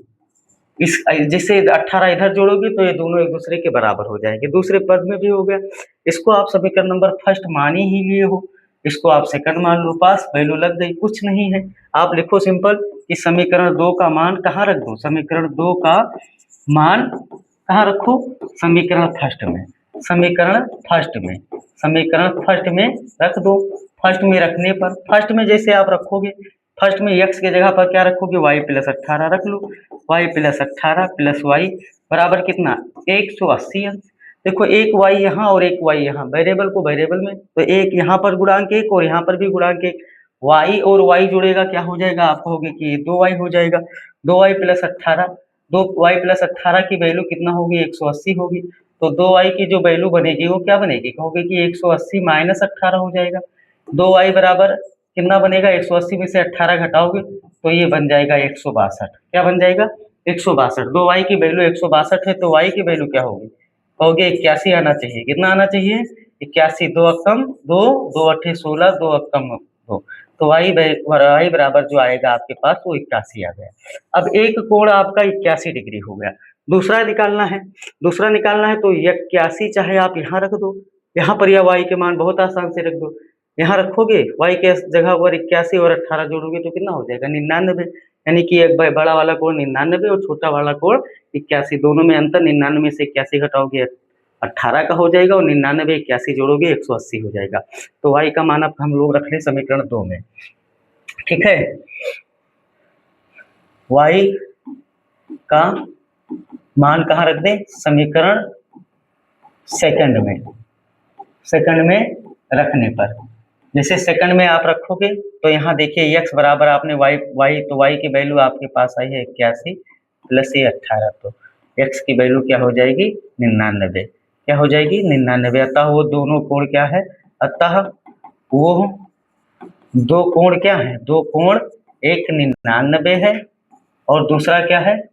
इस जिससे 18 इधर जोड़ोगे तो ये दोनों एक दूसरे के बराबर हो जाएंगे। दूसरे पद में भी हो गया। इसको आप समीकरण नंबर फर्स्ट मान ही लिए हो, इसको आप सेकंड मान लो, पास वैल्यू लग गई, कुछ नहीं है। आप लिखो सिंपल कि समीकरण 2 का मान कहाँ रख दो, समीकरण 2 का मान कहाँ रखो, समीकरण फर्स्ट में, समीकरण फर्स्ट में रख दो। फर्स्ट में रखने पर, फर्स्ट में जैसे आप रखोगे, फर्स्ट में x के जगह पर क्या रखोगे, y प्लस 18 रख लो। y प्लस 18 प्लस वाई बराबर कितना, 180 अंश। देखो एक y यहाँ और एक y यहाँ, वेरिएबल को वेरिएबल में, तो एक यहाँ पर गुणांक एक और यहाँ पर भी गुणांक एक, y और y जुड़ेगा, क्या हो जाएगा, आप कहोगे कि 2y हो जाएगा। 2y प्लस 18, 2y प्लस 18 की वैल्यू कितना होगी, 180 होगी। तो 2y की जो वैल्यू बनेगी वो क्या बनेगी, कहोगे कि 180 माइनस 18 हो जाएगा। 2y बराबर कितना बनेगा, 180 में से 18 घटाओगे तो ये बन जाएगा 162। क्या बन जाएगा, 162। 2y की वैल्यू 162 है, तो y की वैल्यू क्या होगी, कहोगे 81 आना चाहिए। कितना आना चाहिए, 81। 2 अक्कम 2, 2 अट्ठे 16, 2 अक्कम 2, तो y बराबर जो आएगा आपके पास वो 81 आ गया। अब एक कोण आपका 81 डिग्री हो गया। दूसरा निकालना है, तो 81 चाहे आप यहाँ रख दो, यहाँ पर या y के मान बहुत आसान से रख दो। यहाँ रखोगे y के जगह पर 81 और 18 जोड़ोगे तो कितना हो जाएगा, 99। यानी कि एक बड़ा वाला कोण 99 और छोटा वाला कोण 81, दोनों में अंतर 99 से 81 घटाओगे 18 का हो जाएगा, और 99 81 जोड़ोगे 180 हो जाएगा। तो y का मान अब हम लोग रख लें समीकरण 2 में। ठीक है, y का मान कहाँ रख दें, समीकरण सेकंड में रखने पर, जैसे सेकंड में आप रखोगे तो यहाँ देखिए x बराबर आपने y तो y की वैल्यू आपके पास आई है 81 प्लस ये 18, तो x की वैल्यू क्या हो जाएगी, 99। क्या हो जाएगी, 99। अतः वो दोनों कोण क्या है, अतः वो दो कोण क्या है, दो कोण, एक 99 है और दूसरा क्या है,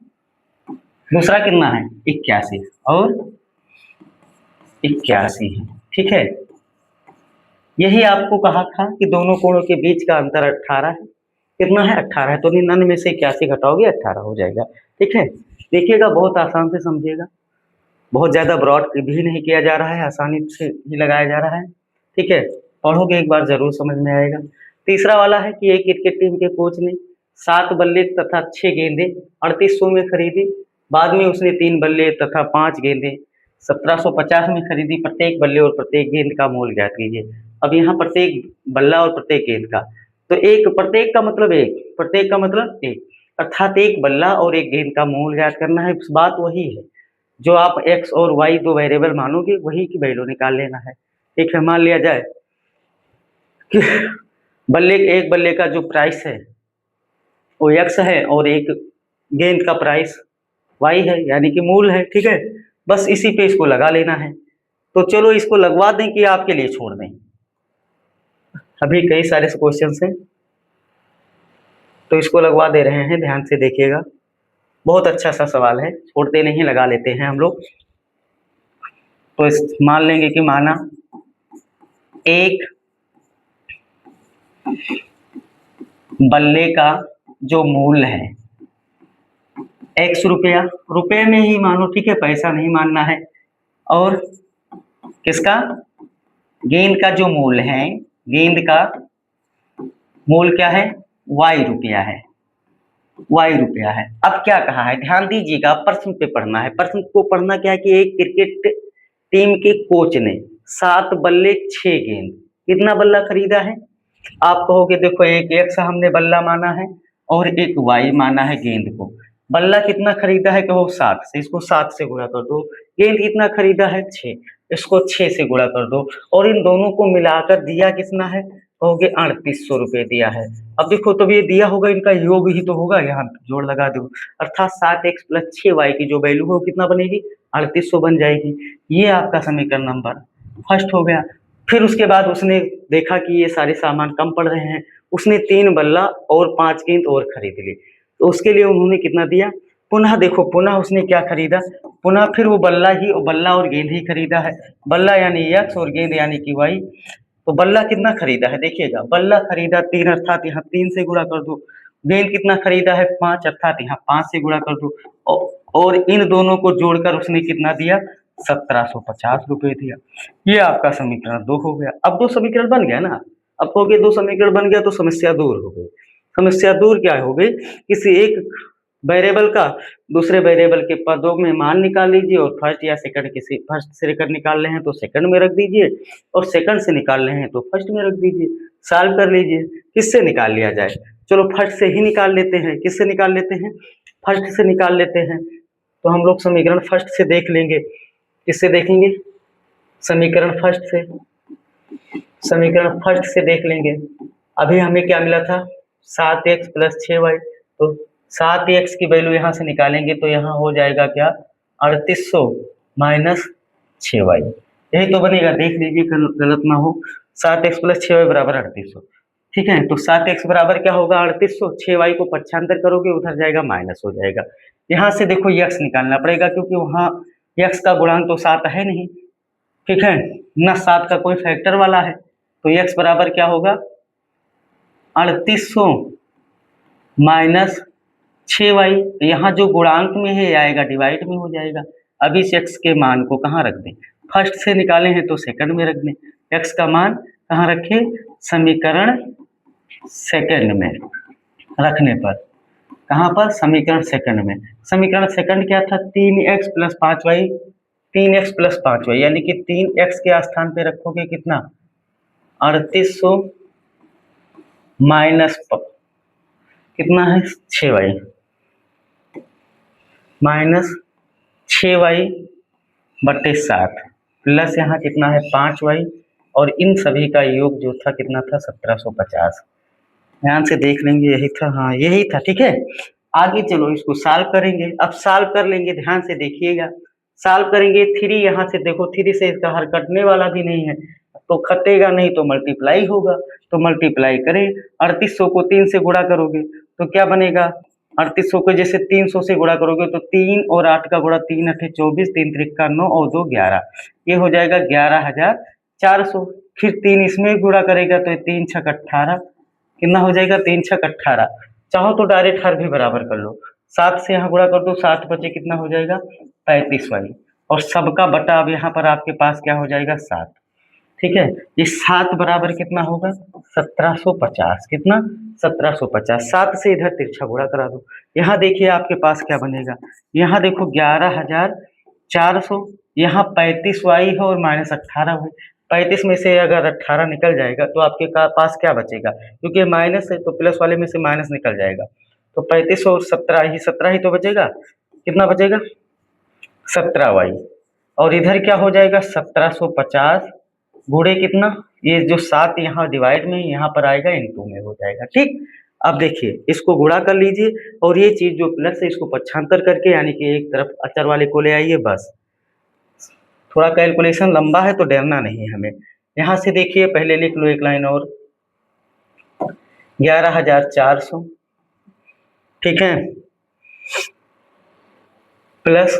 दूसरा कितना है, 81 और 81 है। ठीक है, यही आपको कहा था कि दोनों कोणों के बीच का अंतर 18 है। कितना है, 18 है, तो 99 से 81 घटाओगे 18 हो जाएगा। ठीक है, देखिएगा बहुत आसान से समझिएगा, बहुत ज़्यादा ब्रॉड भी नहीं किया जा रहा है, आसानी से ही लगाया जा रहा है। ठीक है, पढ़ोगे एक बार जरूर समझ में आएगा। तीसरा वाला है कि एक क्रिकेट टीम के कोच ने 7 बल्ले तथा 6 गेंदें 3800 में खरीदी। बाद में उसने 3 बल्ले तथा 5 गेंदें 1750 में खरीदी। प्रत्येक बल्ले और प्रत्येक गेंद का मूल्य ज्ञात कीजिए। अब यहाँ प्रत्येक बल्ला और प्रत्येक गेंद का, तो एक प्रत्येक का मतलब एक, प्रत्येक का मतलब एक, अर्थात एक बल्ला और एक गेंद का मूल्य ज्ञात करना है। बात वही है जो आप x और y दो वेरिएबल मानोगे, वही की वैल्यू निकाल लेना है। ठीक है, मान लिया जाए कि एक बल्ले का जो प्राइस है वो x है और एक गेंद का प्राइस y है, यानी कि मूल है। ठीक है, बस इसी पे इसको लगा लेना है। तो चलो इसको लगवा दें कि आपके लिए छोड़ दें। अभी कई सारे क्वेश्चन हैं तो इसको लगवा दे रहे हैं, ध्यान से देखिएगा। बहुत अच्छा सा सवाल है, छोड़ते नहीं, लगा लेते हैं हम लोग। तो मान लेंगे कि माना एक बल्ले का जो मूल्य है x रुपया, रुपए में ही मानो, ठीक है, पैसा नहीं मानना है। और किसका, गेंद का जो मूल्य है, गेंद का मूल्य क्या है, y रुपया है, y रुपया है। अब क्या कहा है, ध्यान दीजिएगा, प्रश्न पे पढ़ना है। प्रश्न को पढ़ना क्या है कि एक क्रिकेट टीम के कोच ने 7 बल्ले 6 गेंद, कितना बल्ला खरीदा है। आप कहोगे देखो एक x हमने बल्ला माना है और एक y माना है गेंद को। बल्ला कितना खरीदा है, कहो 7 से, इसको 7 से गुणा कर दो। गेंद कितना खरीदा है, 6, इसको 6 से गुणा कर दो। और इन दोनों को मिलाकर दिया कितना है, कहोगे 3800 रुपये दिया है। अब देखो, तो ये दिया होगा, इनका योग ही तो होगा, यहाँ जोड़ लगा दो, अर्थात 7x + 6y की जो वैल्यू है वो कितना बनेगी, 3800 बन जाएगी। ये आपका समीकरण नंबर फर्स्ट हो गया। फिर उसके बाद उसने देखा कि ये सारे सामान कम पड़ रहे हैं, उसने 3 बल्ला और 5 गेंद और खरीद ली। तो उसके लिए उन्होंने कितना दिया, पुनः देखो, पुनः उसने क्या खरीदा, पुनः फिर वो बल्ला और गेंद ही खरीदा है। बल्ला यानी x और गेंद यानी कि y। तो बल्ला कितना खरीदा है, देखिएगा, बल्ला खरीदा 3, अर्थात यहाँ 3 से गुणा कर दो। गेंद कितना खरीदा है, 5, अर्थात यहाँ 5 से गुणा कर दो। और इन दोनों को जोड़कर उसने कितना दिया, 1750 रुपये दिया। ये आपका समीकरण 2 हो गया। अब 2 समीकरण बन गया ना। अब कहोगे 2 समीकरण बन गया तो समस्या दूर हो गई। समस्या दूर क्या हो गई, किसी एक वेरिएबल का दूसरे वेरिएबल के पदों में मान निकाल लीजिए और फर्स्ट या सेकंड, किसी फर्स्ट से लेकर निकाल रहे हैं तो सेकंड में रख दीजिए और सेकंड से निकाल रहे हैं तो फर्स्ट में रख दीजिए। सॉल्व कर लीजिए। किससे निकाल लिया जाए, चलो फर्स्ट से ही निकाल लेते हैं। किससे निकाल लेते हैं, फर्स्ट से निकाल लेते हैं। तो हम लोग समीकरण फर्स्ट से देख लेंगे। किससे देखेंगे, समीकरण फर्स्ट से, समीकरण फर्स्ट से देख लेंगे। अभी हमें क्या मिला था, 7x + 6y। तो 7x की वैल्यू यहाँ से निकालेंगे तो यहाँ हो जाएगा क्या, 3800 - 6y। यही तो बनेगा, देख लीजिए गलत ना हो। 7x + 6y = 3800। ठीक है, तो 7x बराबर क्या होगा, 3800। 6y को पक्षांतर करोगे उधर जाएगा, माइनस हो जाएगा। यहाँ से देखो x निकालना पड़ेगा क्योंकि वहाँ x का गुणांक तो 7 है नहीं। ठीक है ना, 7 का कोई फैक्टर वाला है। तो x बराबर क्या होगा, 3800 - 6y। यहाँ जो गुणांक में है आएगा डिवाइड में हो जाएगा। अब इस x के मान को कहाँ रख दें, फर्स्ट से निकाले हैं तो सेकंड में रख दें। x का मान कहाँ रखें, समीकरण सेकंड में रखने पर, कहाँ पर, समीकरण सेकंड में। समीकरण सेकंड क्या था, 3x + 5y, 3x + 5y, यानी कि 3x के स्थान पे रखोगे कितना, 3800 माइनस कितना है, 6y, माइनस 6y बटे 7 प्लस यहाँ कितना है 5y, और इन सभी का योग जो था कितना था, 1750। ध्यान से देख लेंगे, यही था, हाँ यही था। ठीक है, आगे चलो इसको सॉल्व करेंगे। अब सॉल्व कर लेंगे, ध्यान से देखिएगा। सॉल्व करेंगे, 3 यहाँ से देखो, 3 से इसका हर कटने वाला भी नहीं है तो कटेगा नहीं, तो मल्टीप्लाई होगा। तो मल्टीप्लाई करें, 3800 को 3 से गुणा करोगे तो क्या बनेगा, 3800 को जैसे 300 से गुणा करोगे तो 3 और 8 का गुणा, 3 8 24, 3 3 9 और 2 11, ये हो जाएगा 11400। फिर 3 इसमें गुणा करेगा तो 3 6 18, कितना हो जाएगा, 3 6 18। चाहो तो डायरेक्ट हर भी बराबर कर लो, 7 से यहाँ गुणा कर दो, 7 बचे कितना हो जाएगा, 35y। और सबका बटा अब यहाँ पर आपके पास क्या हो जाएगा, 7। ठीक है। ये 7 बराबर कितना होगा 1750, कितना 1750। 7 से इधर तिरछा गुणा करा दो। यहाँ देखिए आपके पास क्या बनेगा, यहाँ देखो 11,400, यहाँ 35y है और -18 है। 35 में से अगर 18 निकल जाएगा तो आपके पास क्या बचेगा, क्योंकि माइनस है तो प्लस वाले में से माइनस निकल जाएगा, तो 35 और 17 ही तो बचेगा। कितना बचेगा 17y, और इधर क्या हो जाएगा 1750 गुणे कितना, ये जो 7 यहाँ डिवाइड में यहाँ पर आएगा इनटू में हो जाएगा। ठीक, अब देखिए इसको गुणा कर लीजिए और ये चीज जो प्लस है इसको पक्षांतर करके यानी कि एक तरफ अचर वाले को ले आइए बस। थोड़ा कैलकुलेशन लंबा है तो डरना नहीं हमें। यहाँ से देखिए पहले लिख लो एक लाइन और 11,400, ठीक है, प्लस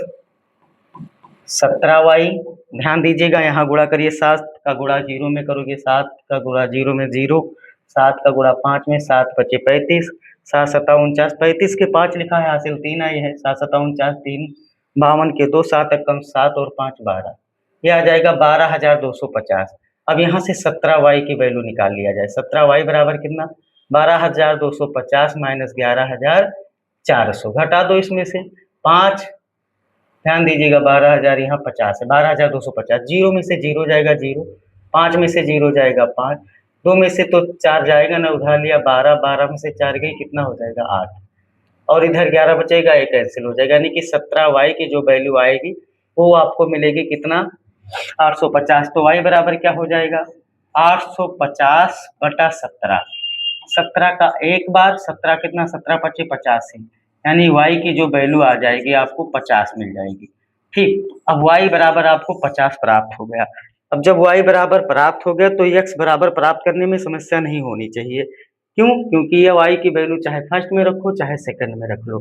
17y, ध्यान दीजिएगा यहाँ गुणा करिए, 7 का गुणा 0 में करोगे 7 का गुणा 0 में 0, 7 का गुणा 5 में, 7 बचे 35, 7 7 49, 35 के 5 लिखा है, हासिल 3 आई है, 7 7 49, 3 52 के 2, 7 कम 7 और 5 12, ये आ जाएगा 12,250। अब यहाँ से 17y की वैल्यू निकाल लिया जाए। 17y बराबर कितना 12,250 माइनस 11,400, घटा दो इसमें से 5, ध्यान दीजिएगा 12,000 यहाँ 50 है, 12,250, 0 में से 0 जाएगा 0, 5 में से 0 जाएगा 5, 2 में से तो 4 जाएगा ना, उधार लिया 12, 12 में से 4 गई कितना हो जाएगा 8, और इधर 11 बचेगा, एक कैंसिल हो जाएगा, यानी कि 17y की जो वैल्यू आएगी वो आपको मिलेगी कितना 850। तो y बराबर क्या हो जाएगा 850 बटा 17, 17 का एक बार 17 कितना 17 पच्चीस 85, यानी y की जो वैल्यू आ जाएगी आपको 50 मिल जाएगी। ठीक, अब y बराबर आपको 50 प्राप्त हो गया। अब जब y बराबर प्राप्त हो गया तो x बराबर प्राप्त करने में समस्या नहीं होनी चाहिए। क्यों, क्योंकि ये y की वैल्यू चाहे फर्स्ट में रखो चाहे सेकंड में रख लो,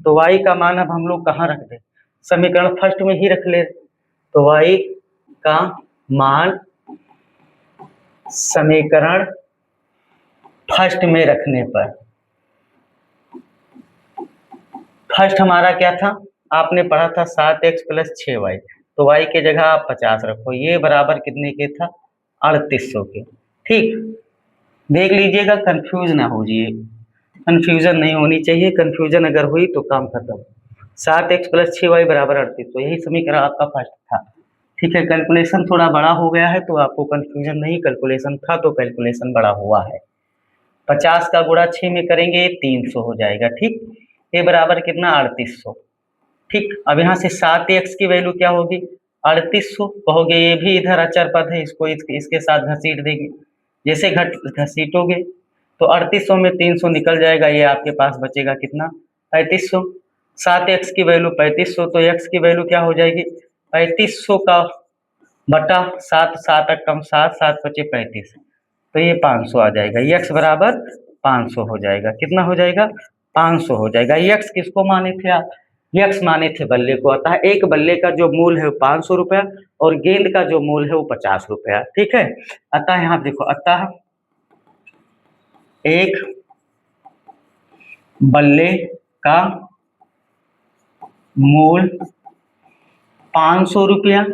तो y का मान अब हम लोग कहाँ रख दें, समीकरण फर्स्ट में ही रख ले, तो y का मान समीकरण फर्स्ट में रखने पर, फर्स्ट हमारा क्या था आपने पढ़ा था 7x प्लस 6y, तो y के जगह आप 50 रखो, ये बराबर कितने के था 3800 के। ठीक, देख लीजिएगा कंफ्यूज ना हो जाइए, कंफ्यूजन नहीं होनी चाहिए, कंफ्यूजन अगर हुई तो काम खत्म। 7x प्लस 6y बराबर 3800, यही समीकरण आपका फर्स्ट था। ठीक है, कैलकुलेशन थोड़ा बड़ा हो गया है तो आपको कंफ्यूजन नहीं, कैलकुलेशन था तो कैलकुलेशन बड़ा हुआ है। 50 का गुणा 6 में करेंगे 300 हो जाएगा। ठीक, ये बराबर कितना 3800। ठीक, अब यहाँ से 7x की वैल्यू क्या होगी 3800 कहोगे, ये भी इधर अचर पद है, इसको इसके साथ घसीट देंगे, जैसे घसीटोगे तो 3800 में 300 निकल जाएगा, ये आपके पास बचेगा कितना 3500। 7x की वैल्यू 3500, तो x की वैल्यू क्या हो जाएगी 3500 का बटा 7, 7 कम 7, 7 बचे 35, तो ये 500 आ जाएगा, x बराबर 500 हो जाएगा। कितना हो जाएगा 500 हो जाएगा। x किसको माने थे आप, x माने थे बल्ले को, अतः एक बल्ले का जो मूल है वो 500 रुपया और गेंद का जो मूल है वो 50 रुपया। ठीक है, अतः यहाँ देखो, अतः एक बल्ले का मूल 500 रुपया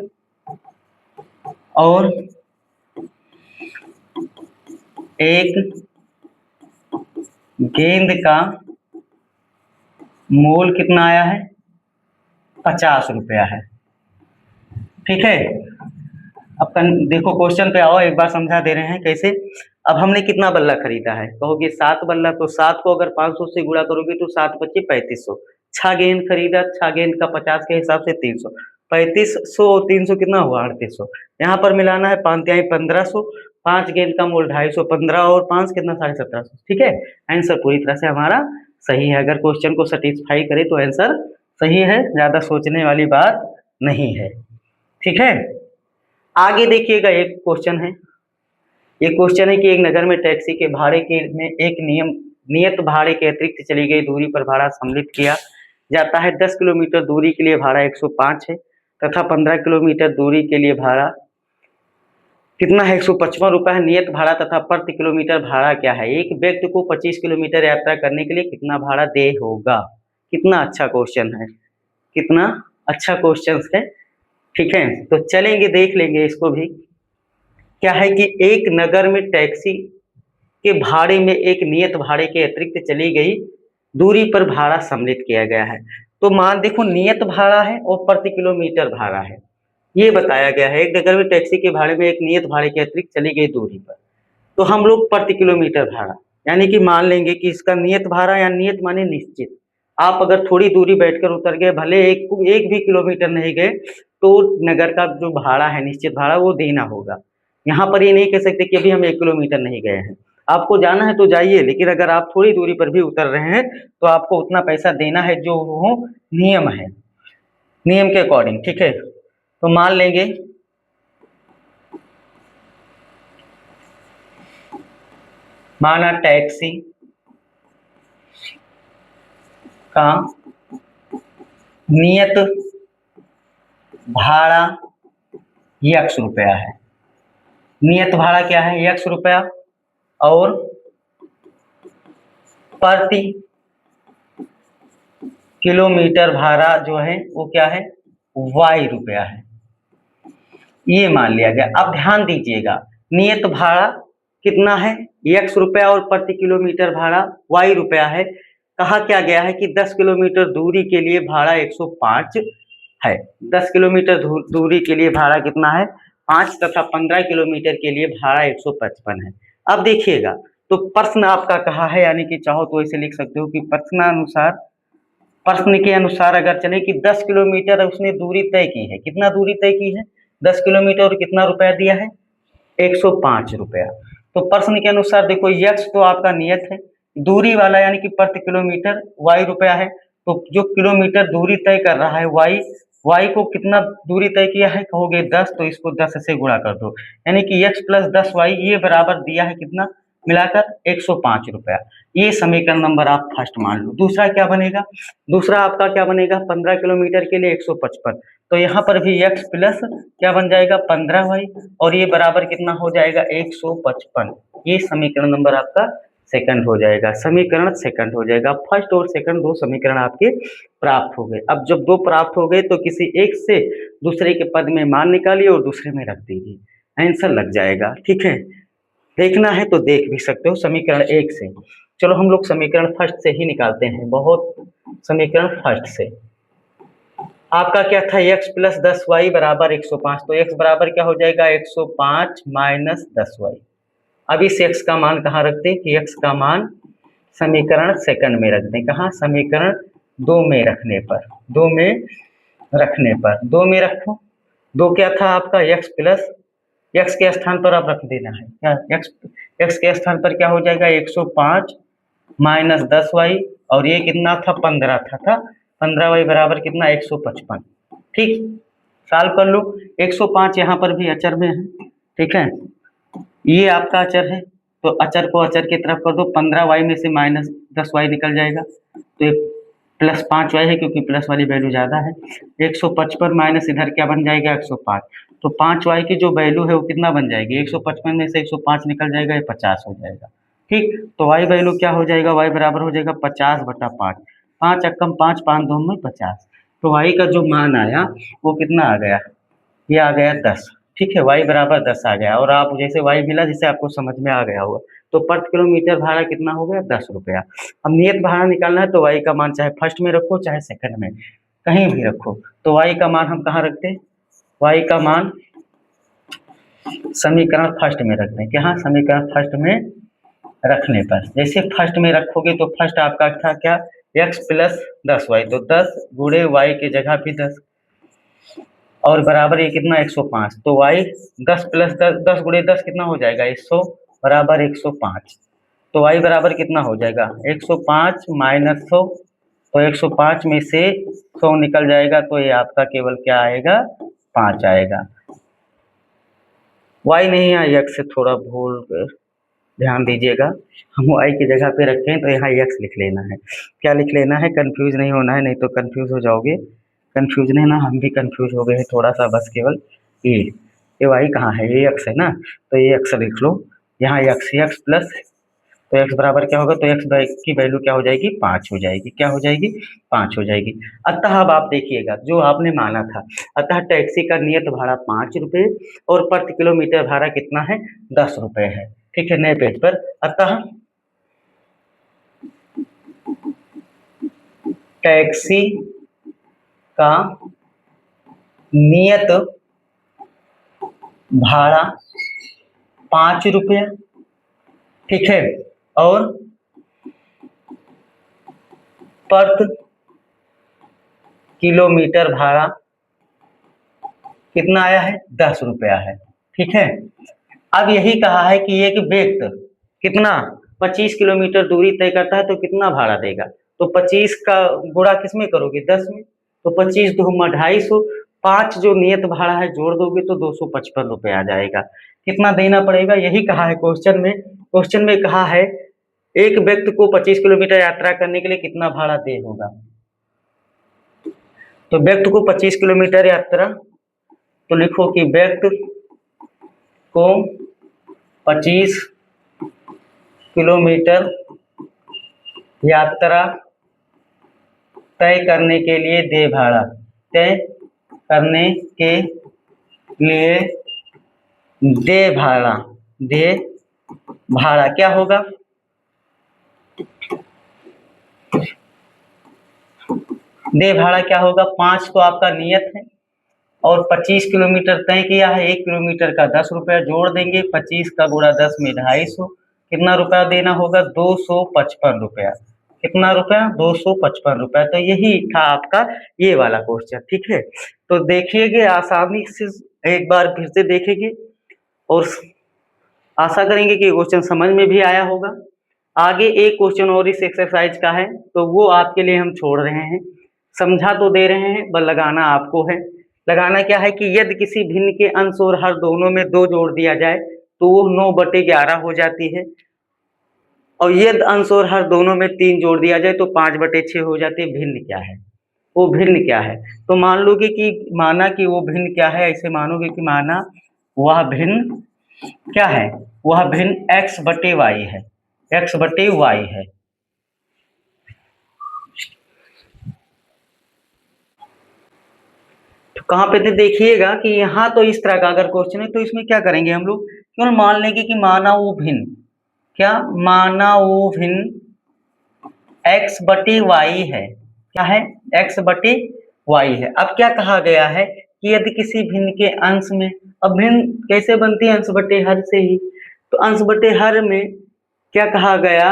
और एक गेंद का मूल कितना आया है 50 रुपया है। ठीक है, अब देखो क्वेश्चन पे आओ, एक बार समझा दे रहे हैं कैसे। अब हमने कितना बल्ला खरीदा है, कहोगे 7 बल्ला, तो 7 को अगर 500 से गुणा करोगे तो 7 बचे 3500। 6 गेंद खरीदा, 6 गेंद का 50 के हिसाब से 300, 3500 और 300 कितना हुआ 3800। यहाँ पर मिलाना है 5 तिहाई 1500, 5 गेंद का मूल 250, 15 और 5 कितना 1750। ठीक है, आंसर पूरी तरह से हमारा सही है। अगर क्वेश्चन को सेटिस्फाई करे तो आंसर सही है, ज्यादा सोचने वाली बात नहीं है। ठीक है, आगे देखिएगा एक क्वेश्चन है, ये क्वेश्चन है कि एक नगर में टैक्सी के भाड़े के में एक नियत भाड़े के अतिरिक्त चली गई दूरी पर भाड़ा सम्मिलित किया जाता है। 10 किलोमीटर दूरी के लिए भाड़ा 105 है तथा 15 किलोमीटर दूरी के लिए भाड़ा कितना है 155 रुपये है। नियत भाड़ा तथा प्रति किलोमीटर भाड़ा क्या है, एक व्यक्ति को 25 किलोमीटर यात्रा करने के लिए कितना भाड़ा दे होगा। कितना अच्छा क्वेश्चन है, कितना अच्छा क्वेश्चन है। ठीक है, तो चलेंगे देख लेंगे इसको भी क्या है कि एक नगर में टैक्सी के भाड़े में एक नियत भाड़े के अतिरिक्त चली गई दूरी पर भाड़ा सम्मिलित किया गया है। तो मान देखो नियत भाड़ा है और प्रति किलोमीटर भाड़ा है, ये बताया गया है। एक नगर में टैक्सी के भाड़े में एक नियत भाड़े के अतिरिक्त चली गई दूरी पर, तो हम लोग प्रति किलोमीटर भाड़ा यानी कि मान लेंगे कि इसका नियत भाड़ा या नियत माने निश्चित। आप अगर थोड़ी दूरी बैठकर उतर गए, भले एक भी किलोमीटर नहीं गए, तो नगर का जो भाड़ा है निश्चित भाड़ा वो देना होगा। यहाँ पर ये नहीं कह सकते कि अभी हम 1 किलोमीटर नहीं गए हैं, आपको जाना है तो जाइए, लेकिन अगर आप थोड़ी दूरी पर भी उतर रहे हैं तो आपको उतना पैसा देना है जो वो नियम है, नियम के अकॉर्डिंग, ठीक है। तो मान लेंगे माना टैक्सी का नियत भाड़ा x रुपया है। नियत भाड़ा क्या है? x रुपया, और प्रति किलोमीटर भाड़ा जो है वो क्या है? y रुपया है। ये मान लिया गया। अब ध्यान दीजिएगा, नियत भाड़ा कितना है? x रुपया, और प्रति किलोमीटर भाड़ा y रुपया है। कहा क्या गया है कि 10 किलोमीटर दूरी के लिए भाड़ा 105 है। 10 किलोमीटर दूरी के लिए भाड़ा कितना है? 5, तथा 15 किलोमीटर के लिए भाड़ा 155 है। अब देखिएगा, तो प्रश्न आपका कहा है, यानी कि चाहो तो इसे लिख सकते हो कि प्रश्न के अनुसार अगर चले कि 10 किलोमीटर उसने दूरी तय की है। कितना दूरी तय की है? 10 किलोमीटर, और कितना रुपया दिया है? 105 रुपया। तो प्रश्न के अनुसार देखो, यक्स तो आपका नियत है, दूरी वाला यानी कि प्रति किलोमीटर y रुपया है। तो जो किलोमीटर दूरी तय कर रहा है y को कितना दूरी तय किया है? कहोगे 10, तो इसको 10 से गुणा कर दो, यानी कि x प्लस 10y ये बराबर दिया है कितना? मिलाकर 105 रुपया। ये समीकरण नंबर आप फर्स्ट मान लो। दूसरा क्या बनेगा? दूसरा आपका क्या बनेगा? 15 किलोमीटर के लिए 155, तो यहाँ पर भी x प्लस क्या बन जाएगा? 15y, और ये बराबर कितना हो जाएगा? 155। ये समीकरण नंबर आपका सेकंड हो जाएगा, समीकरण सेकंड हो जाएगा। फर्स्ट और सेकंड दो समीकरण आपके प्राप्त हो गए। अब जब दो प्राप्त हो गए तो किसी एक से दूसरे के पद में मान निकालिए और दूसरे में रख दीजिए, आंसर लग जाएगा, ठीक है। देखना है तो देख भी सकते हो समीकरण एक से। चलो हम लोग समीकरण फर्स्ट से ही निकालते हैं। बहुत समीकरण फर्स्ट से आपका क्या था? x प्लस 10y बराबर 105, तो x बराबर क्या हो जाएगा? 105 माइनस 10y। अब इस x का मान कहाँ रखते हैं कि x का मान समीकरण सेकंड में रख दें। कहाँ? समीकरण 2 में रखने पर, 2 में रखने पर, 2 में रखो। 2 क्या था आपका? x प्लस, x के स्थान पर आप रख देना है क्या? x के स्थान पर क्या हो जाएगा? 105 माइनस 10y, और ये कितना था? 15 था 15y बराबर कितना? 155। ठीक, सॉल्व कर लो। 105 यहाँ पर भी अचर में है, ठीक है, ये आपका अचर है, तो अचर को अचर की तरफ कर दो। 15y में से माइनस 10y निकल जाएगा, तो प्लस 5y है क्योंकि प्लस वाली वैल्यू ज़्यादा है। 155 माइनस इधर क्या बन जाएगा? 105, तो 5y की जो वैल्यू है वो कितना बन जाएगी? 155 में से 105 निकल जाएगा, ये 50 हो जाएगा। ठीक, तो y वैल्यू क्या हो जाएगा? y बराबर हो जाएगा 50/5। 5 अक्कम 5, 5 2 में 50। तो y का जो मान आया वो कितना आ गया? ये आ गया 10। ठीक है, y बराबर 10 आ गया, और आप जैसे y मिला जिसे आपको समझ में आ गया होगा, तो प्रति किलोमीटर भाड़ा कितना हो गया? 10 रुपया। अब नियत भाड़ा निकालना है, तो y का मान चाहे फर्स्ट में रखो चाहे सेकंड में, कहीं भी रखो। तो y का मान हम कहाँ रखते हैं? y का मान समीकरण फर्स्ट में रखते हैं। क्या? समीकरण फर्स्ट में रखने पर, जैसे फर्स्ट में रखोगे तो फर्स्ट आपका था क्या? x प्लस 10y, तो 10 गुणे y की जगह भी 10, और बराबर ये कितना? 105, तो y 10 प्लस 10, 10 गुणे 10 कितना हो जाएगा? 100 बराबर 105, तो y बराबर कितना हो जाएगा? 105 माइनस 100, तो 105 में से 100 निकल जाएगा, तो ये आपका केवल क्या आएगा? 5 आएगा। y नहीं है, x से थोड़ा भूल कर ध्यान दीजिएगा, हम y की जगह पे रखें तो यहाँ x लिख लेना है। क्या लिख लेना है? कंफ्यूज नहीं होना है, नहीं तो कंफ्यूज हो जाओगे। कंफ्यूज नहीं ना, हम भी कंफ्यूज हो गए हैं थोड़ा सा, बस केवल ये y कहाँ है? ये x है ना, तो ये x लिख लो। यहाँ x प्लस तो x बराबर क्या होगा, तो x की वैल्यू क्या हो जाएगी, 5 हो जाएगी। क्या हो जाएगी, 5 हो जाएगी। अतः अब आप देखिएगा जो आपने माना था, अतः टैक्सी का नियत भाड़ा 5 रुपये और प्रति किलोमीटर भाड़ा कितना है, 10 रुपये है। ठीक है, नए पेज पर, अतः टैक्सी का नियत भाड़ा 5 रुपये, ठीक है, और प्रति किलोमीटर भाड़ा कितना आया है, 10 रुपया है। ठीक है, अब यही कहा है कि एक व्यक्ति कितना 25 किलोमीटर दूरी तय करता है तो कितना भाड़ा देगा, तो 25 का गुणा किसमें करोगे, 10 में, तो 25 दूना 250, 5 जो नियत भाड़ा है जोड़ दोगे तो 255 रुपये आ जाएगा। कितना देना पड़ेगा, यही कहा है क्वेश्चन में। क्वेश्चन में कहा है एक व्यक्ति को 25 किलोमीटर यात्रा करने के लिए कितना भाड़ा दे होगा, तो व्यक्ति को 25 किलोमीटर यात्रा, तो लिखो कि व्यक्ति को 25 किलोमीटर यात्रा तय करने के लिए दे भाड़ा, तय करने के लिए दे भाड़ा, दे भाड़ा क्या होगा, दे भाड़ा क्या होगा, 5 तो आपका नियत है और 25 किलोमीटर तय किया है, 1 किलोमीटर का 10 रुपया जोड़ देंगे, 25 का गुणा 10 में 250, कितना रुपया देना होगा, 255 रुपया। कितना रुपया, 255 रुपया। तो यही था आपका ये वाला क्वेश्चन। ठीक है, तो देखिएगे आसानी से एक बार फिर से देखेंगे और आशा करेंगे कि क्वेश्चन समझ में भी आया होगा। आगे एक क्वेश्चन और इस एक्सरसाइज का है तो वो आपके लिए हम छोड़ रहे हैं, समझा तो दे रहे हैं बस लगाना आपको है। लगाना क्या है कि यदि किसी भिन्न के अंश और हर दोनों में 2 जोड़ दिया जाए तो वो 9/11 हो जाती है, और यदि अंश और हर दोनों में 3 जोड़ दिया जाए तो 5/6 हो जाती है। भिन्न क्या है, वो भिन्न क्या है, तो मान लोगे कि माना कि वो भिन्न क्या है, ऐसे मानोगे कि माना वह भिन्न क्या है, वह भिन्न x/y है, x/y है। तो कहाँ पे देखिएगा कि यहाँ तो इस तरह का अगर क्वेश्चन है तो इसमें क्या करेंगे हम लोग, केवल मान लेंगे कि माना वो भिन्न, क्या माना वो भिन्न x/y है, क्या है, x/y है। अब क्या कहा गया है कि यदि किसी भिन्न के अंश में, अब भिन्न कैसे बनती है, अंश/हर से ही, तो अंश/हर में क्या कहा गया,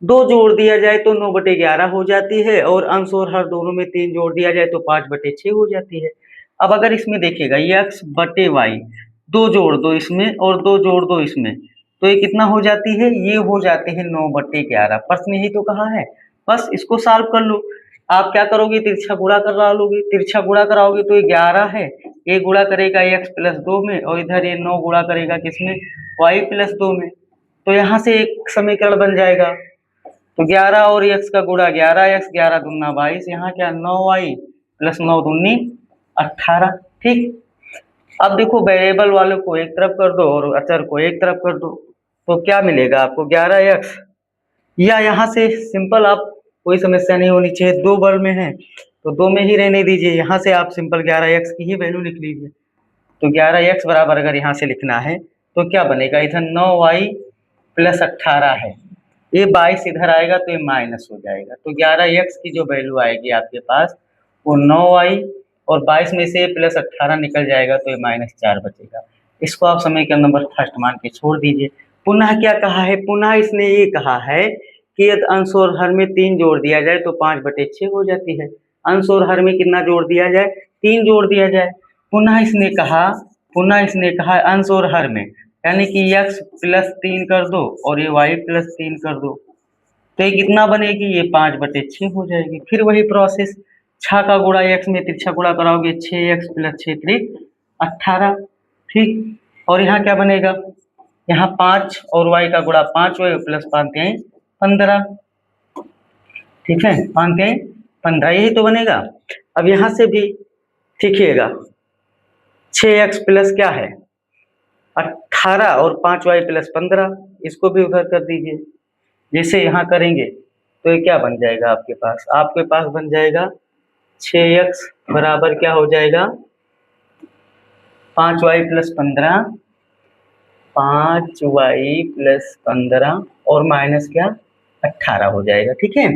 2 जोड़ दिया जाए तो 9/11 हो जाती है, और अंश और हर दोनों में 3 जोड़ दिया जाए तो 5/6 हो जाती है। अब अगर इसमें देखिएगा x/y, 2 जोड़ दो इसमें और 2 जोड़ दो इसमें, तो ये कितना हो जाती है, ये हो जाती है 9/11। प्रश्न यही तो कहा है, बस इसको सॉल्व कर लो। आप क्या करोगे, तिरछा गुणा करा लोगे, तिरछा गुणा कराओगे तो ये 11 है, ये गुणा करेगा x+2 में, और इधर ये 9 गुणा करेगा किसमें, y+2 में, तो यहाँ से एक समीकरण बन जाएगा। तो 11 और x का गुणा 11x, 11 दूना 22, यहाँ क्या 9y + 9 दूनी 18। ठीक, अब देखो वेरिएबल वालों को एक तरफ कर दो और अचर को एक तरफ कर दो, तो क्या मिलेगा आपको 11x, या यहाँ से सिंपल, आप कोई समस्या नहीं होनी चाहिए, 2 बल में है तो 2 में ही रहने दीजिए, यहाँ से आप सिंपल 11x की ही वैल्यू लिख लीजिए। तो 11x बराबर अगर यहाँ से लिखना है तो क्या बनेगा, इधर 9y + 18 है, ये 22 इधर आएगा तो ये माइनस हो जाएगा, तो 11x की जो वैल्यू आएगी आपके पास वो 9y, और 22 में से +18 निकल जाएगा तो ये -4 बचेगा। इसको आप समीकरण नंबर फर्स्ट मान के छोड़ दीजिए। पुनः क्या कहा है, पुनः इसने ये कहा है कि यदि अंश और हर में 3 जोड़ दिया जाए तो 5/6 हो जाती है। अंश और हर में कितना जोड़ दिया जाए, 3 जोड़ दिया जाए। पुनः इसने कहा अंश और हर में, यानी कि x+3 कर दो और ये y+3 कर दो, तो ये कितना बनेगी, ये 5/6 हो जाएगी। फिर वही प्रोसेस, 6 का गुणा x में तिरछा गुणा कराओगे, 6x + 6 = 18। ठीक, और यहाँ क्या बनेगा, यहाँ 5 और y का गुणा 5y + 5 = 15। ठीक है, 5 = 15, यही तो बनेगा। अब यहाँ से भी देखिएगा 6x प्लस क्या है 18 और 5y + 15, इसको भी उधर कर दीजिए, जैसे यहाँ करेंगे तो ये क्या बन जाएगा आपके पास बन जाएगा 6x बराबर क्या हो जाएगा 5y प्लस 15, 5y+15 और माइनस क्या 18 हो जाएगा। ठीक है,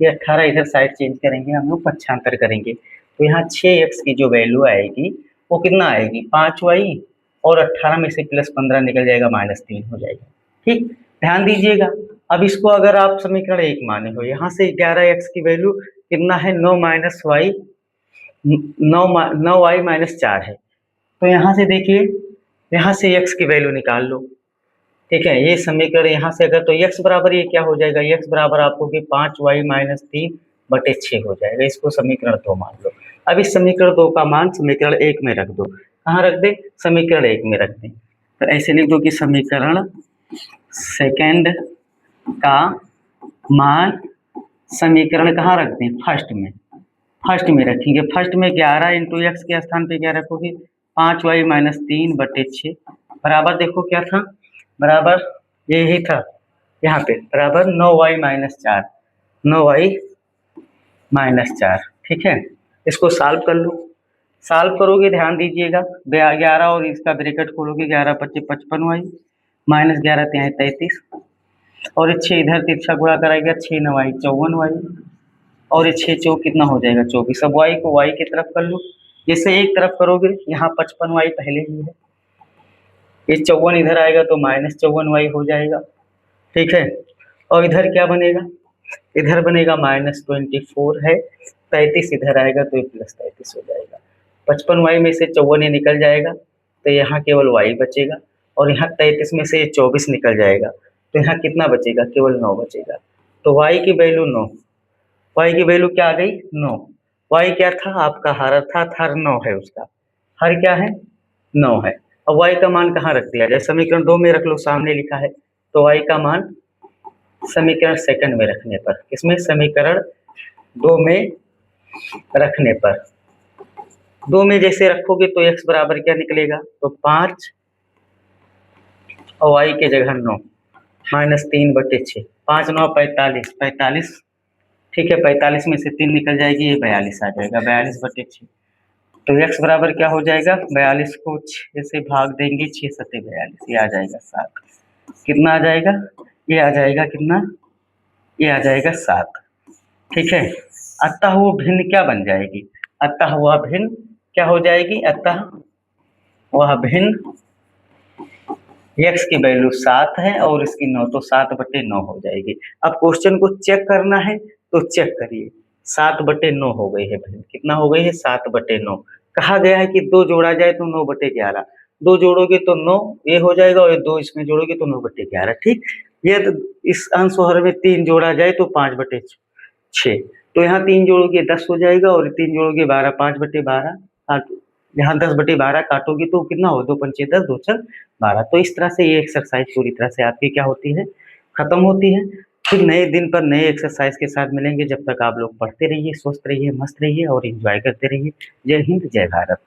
ये 18 इधर साइड चेंज करेंगे, हम लोग पक्षांतर करेंगे तो यहाँ 6x की जो वैल्यू आएगी वो कितना आएगी 5y और 18 में से +15 निकल जाएगा -3 हो जाएगा। ठीक, ध्यान दीजिएगा। अब इसको अगर आप समीकरण 1 माने हो, यहाँ से 11x की वैल्यू कितना है 9y-4 है, तो यहाँ से देखिए यहाँ से x की वैल्यू निकाल लो। ठीक है, ये समीकरण यहाँ से अगर तो x बराबर ये क्या हो जाएगा, x बराबर आपको कि 5y-3/6 हो जाएगा। इसको समीकरण 2 मान लो। अब इस समीकरण 2 का मान समीकरण 1 में रख दो। कहाँ रख दे, समीकरण 1 में रख दें। तो ऐसे लिख दो कि समीकरण सेकेंड का मान समीकरण कहाँ रख दें, फर्स्ट में रखेंगे। फर्स्ट में 11 इंटू एक्स के स्थान पे क्या रखोगे 5y-3/6 बराबर देखो क्या था, बराबर यही था यहाँ पे, बराबर 9y-4, 9y-4। ठीक है, इसको सॉल्व कर लो। सॉल्व करोगे ध्यान दीजिएगा, 11 और इसका ब्रैकेट खोलोगे, 11×25 55y, -11×3 33 और 6 इधर तिरछा गुणा कराएगा, 6×9 54y और ये 6 चौक कितना हो जाएगा 24। अब y को y की तरफ कर लो, जैसे एक तरफ करोगे यहाँ 55y पहले ही है, ये 54 इधर आएगा तो -54y हो जाएगा। ठीक है, और इधर क्या बनेगा, इधर बनेगा -24 है, 33 इधर आएगा तो ये +33 हो जाएगा। 55y में से 54 निकल जाएगा तो यहाँ केवल y बचेगा और यहाँ 33 में से 24 निकल जाएगा तो यहाँ कितना बचेगा, केवल 9 बचेगा। तो y की वैल्यू 9, y की वैल्यू क्या आ गई 9। y क्या था आपका हर, अर्थात हर 9 है, उसका हर क्या है 9 है। अब y का मान कहाँ रख दिया जाए, समीकरण 2 में रख लो, सामने लिखा है। तो y का मान समीकरण सेकंड में रखने पर, इसमें समीकरण 2 में रखने पर, 2 में जैसे रखोगे तो x बराबर क्या निकलेगा, तो 5 और y के जगह 9 -3/6, 5 9 45। ठीक है, 45 में से 3 निकल जाएगी, ये 42 आ जाएगा, 42/6। तो x बराबर क्या हो जाएगा, 42 को 6 से भाग देंगे, 6 सत्ते 42, ये आ जाएगा 7। कितना आ जाएगा, ये आ जाएगा कितना, ये आ जाएगा 7। ठीक है, अतः वो भिन्न क्या बन जाएगी, अतः वह भिन्न क्या हो जाएगी, अतः वह भिन्न x की वैल्यू 7 है और इसकी 9, तो 7/9 हो जाएगी। अब क्वेश्चन को चेक करना है तो चेक करिए, 7/9 हो गई है भिन्न, कितना हो गई है 7/9। कहा गया है कि 2 जोड़ा जाए तो 9/11, 2 जोड़ोगे तो 9 ये हो जाएगा और 2 इसमें जोड़ोगे तो 9/11। ठीक, ये तो इस अंशहर में 3 जोड़ा जाए तो 5/6, तो यहाँ 3 जोड़ोगे 10 हो जाएगा और 3 जोड़ोगे 12, 5/12। यहाँ 10/12 काटोगे तो कितना हो, 2 पंचे 10, 2 छक 12। तो इस तरह से ये एक्सरसाइज पूरी तरह से आपकी क्या होती है, खत्म होती है। फिर नए दिन पर नए एक्सरसाइज के साथ मिलेंगे, जब तक आप लोग पढ़ते रहिए, स्वस्थ रहिए, मस्त रहिए और एंजॉय करते रहिए। जय हिंद, जय भारत।